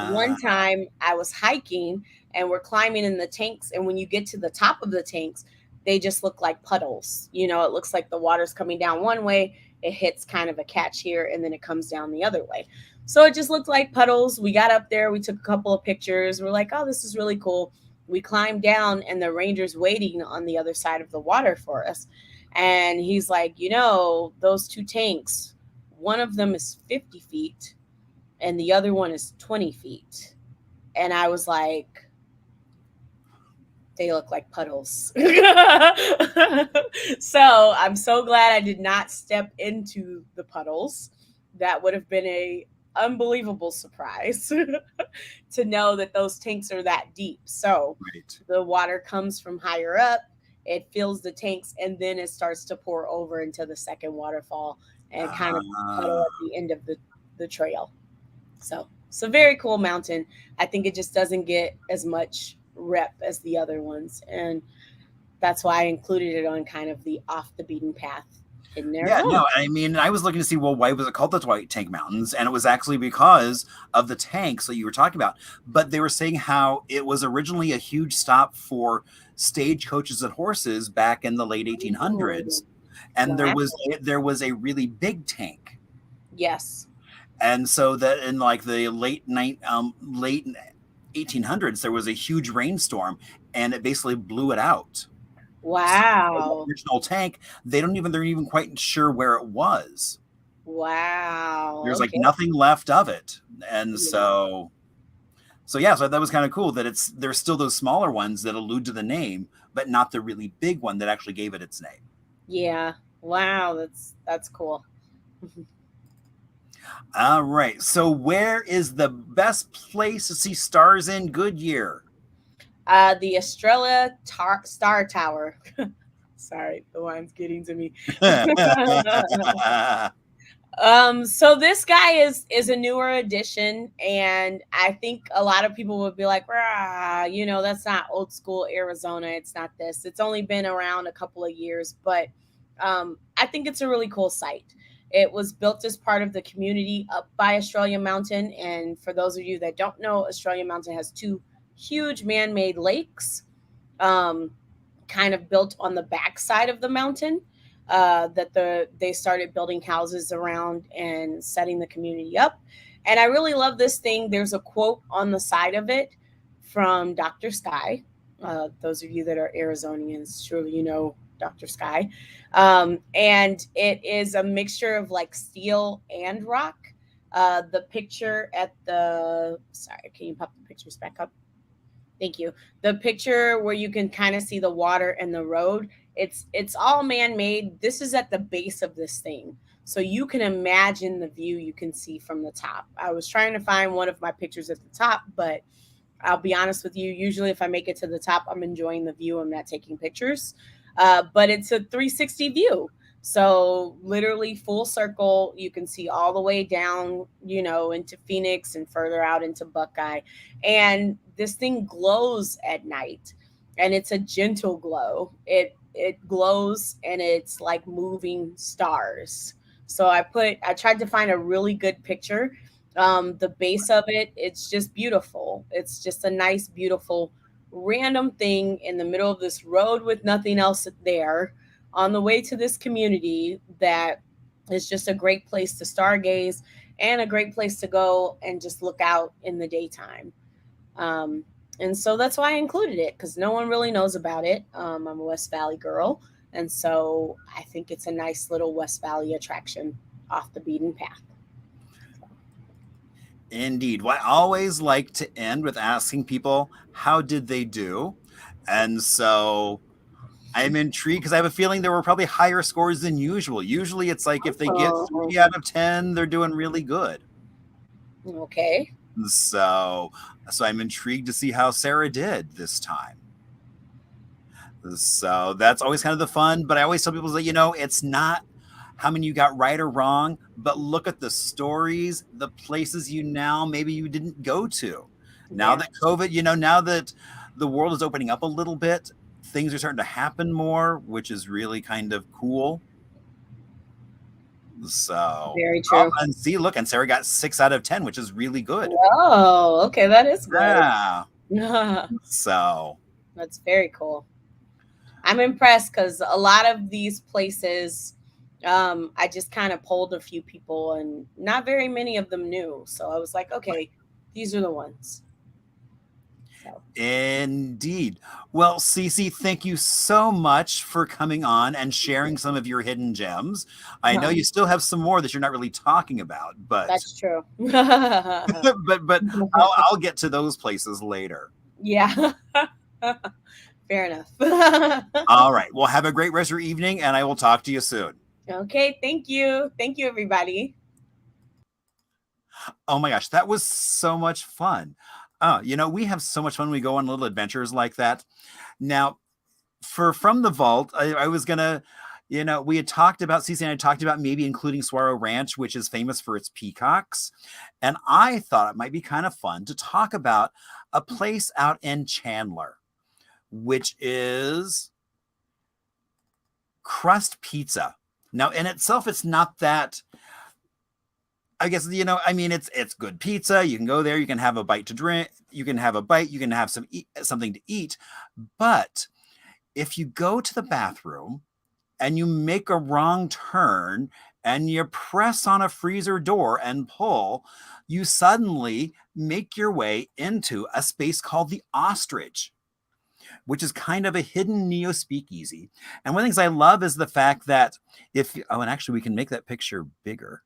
[SPEAKER 4] one time I was hiking and we're climbing in the tanks, and when you get to the top of the tanks, they just look like puddles. It looks like the water's coming down one way, it hits kind of a catch here, and then it comes down the other way. So it just looked like puddles. We got up there, we took a couple of pictures. We're like, oh, this is really cool. We climbed down, and the ranger's waiting on the other side of the water for us. And he's like, those two tanks, one of them is 50 feet and the other one is 20 feet. And I was like, they look like puddles. So I'm so glad I did not step into the puddles. That would have been a unbelievable surprise to know that those tanks are that deep. So The water comes from higher up, it fills the tanks, and then it starts to pour over into the second waterfall and kind of puddle at the end of the trail. So it's a very cool mountain. I think it just doesn't get as much rep as the other ones. And that's why I included it on kind of the off the beaten path in
[SPEAKER 3] Yeah,
[SPEAKER 4] Arizona.
[SPEAKER 3] no, I mean, I was looking to see, well, why was it called the White Tank Mountains? And it was actually because of the tanks that you were talking about. But they were saying how it was originally a huge stop for stagecoaches and horses back in the late 1800s. And
[SPEAKER 4] Wow.
[SPEAKER 3] there was a really big tank.
[SPEAKER 4] Yes.
[SPEAKER 3] And so that in like the late 1800s, there was a huge rainstorm and it basically blew it out.
[SPEAKER 4] Wow.
[SPEAKER 3] The original tank, they're even quite sure where it was.
[SPEAKER 4] Wow.
[SPEAKER 3] There's like
[SPEAKER 4] Okay.
[SPEAKER 3] nothing left of it. And
[SPEAKER 4] Yeah.
[SPEAKER 3] so that was kind of cool that there's still those smaller ones that allude to the name, but not the really big one that actually gave it its name.
[SPEAKER 4] Yeah. Wow. That's cool.
[SPEAKER 3] All right. So where is the best place to see stars in Goodyear?
[SPEAKER 4] The Estrella Star Tower. Sorry, the wine's getting to me. So this guy is a newer addition, and I think a lot of people would be like, that's not old school Arizona. It's not this. It's only been around a couple of years, but I think it's a really cool site. It was built as part of the community up by Australia Mountain, and for those of you that don't know, Australia Mountain has two huge man-made lakes, kind of built on the backside of the mountain. They started building houses around and setting the community up. And I really love this thing. There's a quote on the side of it from Dr. Sky. Those of you that are Arizonians, surely you know Dr. Sky. And it is a mixture of like steel and rock. The picture sorry, can you pop the pictures back up? Thank you. The picture where you can kind of see the water and the road, it's all man-made. This is at the base of this thing. So you can imagine the view you can see from the top. I was trying to find one of my pictures at the top, but I'll be honest with you. Usually if I make it to the top, I'm enjoying the view. I'm not taking pictures. But it's a 360 view. So literally full circle, you can see all the way down, into Phoenix and further out into Buckeye. And this thing glows at night, and it's a gentle glow. It glows and it's like moving stars. So I tried to find a really good picture. The base of it's just beautiful. It's just a nice, beautiful, random thing in the middle of this road with nothing else there on the way to this community that is just a great place to stargaze and a great place to go and just look out in the daytime. And so that's why I included it, because no one really knows about it. I'm a West Valley girl, and so I think it's a nice little West Valley attraction off the beaten path.
[SPEAKER 3] Indeed. Well, I always like to end with asking people, how did they do? And so I'm intrigued because I have a feeling there were probably higher scores than usual. Usually it's like if they get 3 out of 10, they're doing really good.
[SPEAKER 4] Okay.
[SPEAKER 3] So I'm intrigued to see how Sarah did this time. So that's always kind of the fun. But I always tell people that, it's not how many you got right or wrong, but look at the stories, the places maybe you didn't go to. Now that COVID, now that the world is opening up a little bit, things are starting to happen more, which is really kind of cool. So
[SPEAKER 4] very true.
[SPEAKER 3] And see, look, and Sarah got 6 out of 10, which is really good.
[SPEAKER 4] Oh, okay, that is good.
[SPEAKER 3] Yeah. So
[SPEAKER 4] that's very cool. I'm impressed because a lot of these places, I just kind of polled a few people and not very many of them knew. So I was like, okay, these are the ones. So.
[SPEAKER 3] Indeed. Well, Cece, thank you so much for coming on and sharing some of your hidden gems. I know you still have some more that you're not really talking about, but
[SPEAKER 4] that's true.
[SPEAKER 3] but I'll get to those places later.
[SPEAKER 4] Yeah. Fair enough.
[SPEAKER 3] All right. Well, have a great rest of your evening, and I will talk to you soon.
[SPEAKER 4] Okay. Thank you. Thank you, everybody.
[SPEAKER 3] Oh my gosh, that was so much fun. We have so much fun when we go on little adventures like that. Now, From the Vault, I was gonna, we had talked about, Cece and I talked about maybe including Saguaro Ranch, which is famous for its peacocks. And I thought it might be kind of fun to talk about a place out in Chandler, which is crust pizza. Now, in itself, it's not that, I guess, it's good pizza. You can go there, you can have a bite to drink, you can have a bite, you can have something to eat. But if you go to the bathroom and you make a wrong turn and you press on a freezer door and pull, you suddenly make your way into a space called the Ostrich, which is kind of a hidden neo-speakeasy. And one of the things I love is the fact that and actually we can make that picture bigger.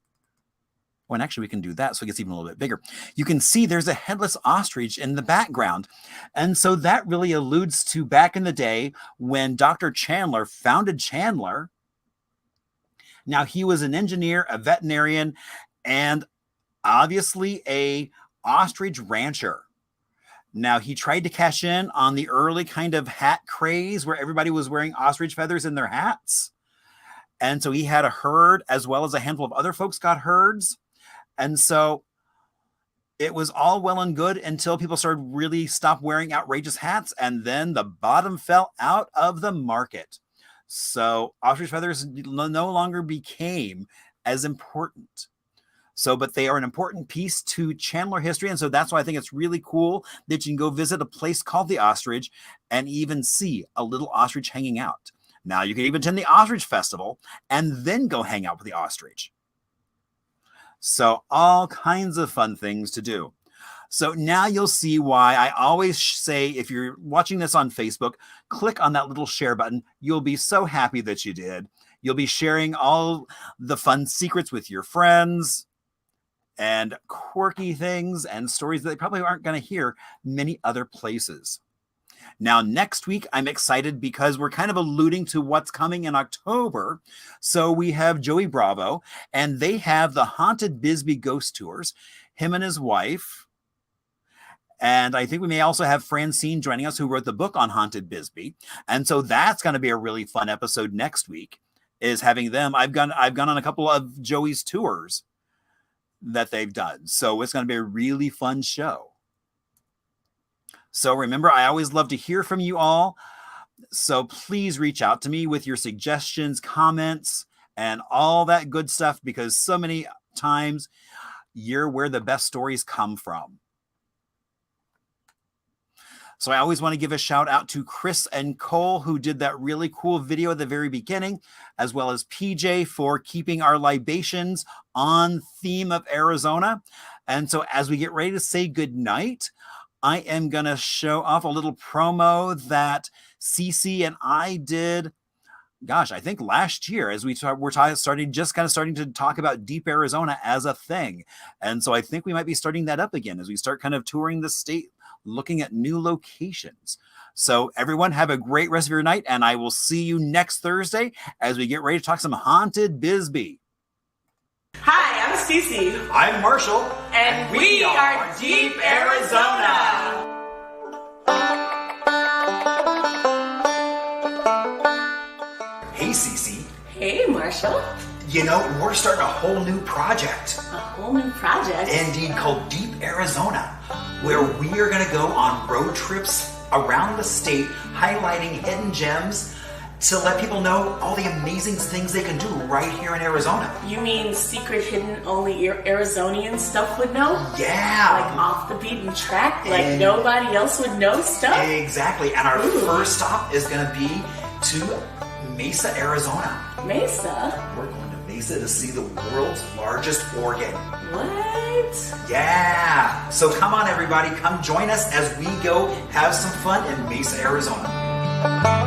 [SPEAKER 3] Oh, and actually we can do that so it gets even a little bit bigger. You can see there's a headless ostrich in the background. And so that really alludes to back in the day when Dr. Chandler founded Chandler. Now, he was an engineer, a veterinarian, and obviously a ostrich rancher. Now, he tried to cash in on the early kind of hat craze where everybody was wearing ostrich feathers in their hats. And so he had a herd, as well as a handful of other folks got herds. And so it was all well and good until people started really stop wearing outrageous hats. And then the bottom fell out of the market. So ostrich feathers no longer became as important. But they are an important piece to Chandler history. And so that's why I think it's really cool that you can go visit a place called the Ostrich and even see a little ostrich hanging out. Now, you can even attend the Ostrich Festival and then go hang out with the ostrich. So all kinds of fun things to do. So now you'll see why I always say, if you're watching this on Facebook, click on that little share button. You'll be so happy that you did. You'll be sharing all the fun secrets with your friends and quirky things and stories that they probably aren't going to hear many other places. Now, next week, I'm excited because we're kind of alluding to what's coming in October. So we have Joey Bravo, and they have the Haunted Bisbee Ghost Tours, him and his wife. And I think we may also have Francine joining us, who wrote the book on Haunted Bisbee. And so that's going to be a really fun episode next week, is having them. I've gone on a couple of Joey's tours that they've done. So it's going to be a really fun show. So remember, I always love to hear from you all. So please reach out to me with your suggestions, comments, and all that good stuff, because so many times you're where the best stories come from. So I always want to give a shout out to Chris and Cole, who did that really cool video at the very beginning, as well as PJ for keeping our libations on theme of Arizona. And so as we get ready to say goodnight, I am going to show off a little promo that Cece and I did, I think last year, as we're starting to talk about Deep Arizona as a thing. And so I think we might be starting that up again as we start kind of touring the state, looking at new locations. So everyone, have a great rest of your night, and I will see you next Thursday as we get ready to talk some Haunted Bisbee.
[SPEAKER 4] Hi, I'm Cece.
[SPEAKER 3] I'm Marshall.
[SPEAKER 4] And we are Deep Arizona.
[SPEAKER 3] Hey, Cece.
[SPEAKER 4] Hey, Marshall.
[SPEAKER 3] We're starting a whole new project.
[SPEAKER 4] A whole new project?
[SPEAKER 3] Indeed, called Deep Arizona, where we are going to go on road trips around the state, highlighting hidden gems to let people know all the amazing things they can do right here in Arizona.
[SPEAKER 4] You mean secret, hidden, only Arizonian stuff would know?
[SPEAKER 3] Yeah.
[SPEAKER 4] Like off the beaten track, like nobody else would know stuff?
[SPEAKER 3] Exactly. And our first stop is going to be to Mesa, Arizona.
[SPEAKER 4] Mesa?
[SPEAKER 3] We're going to Mesa to see the world's largest organ.
[SPEAKER 4] What?
[SPEAKER 3] Yeah. So come on, everybody. Come join us as we go have some fun in Mesa, Arizona.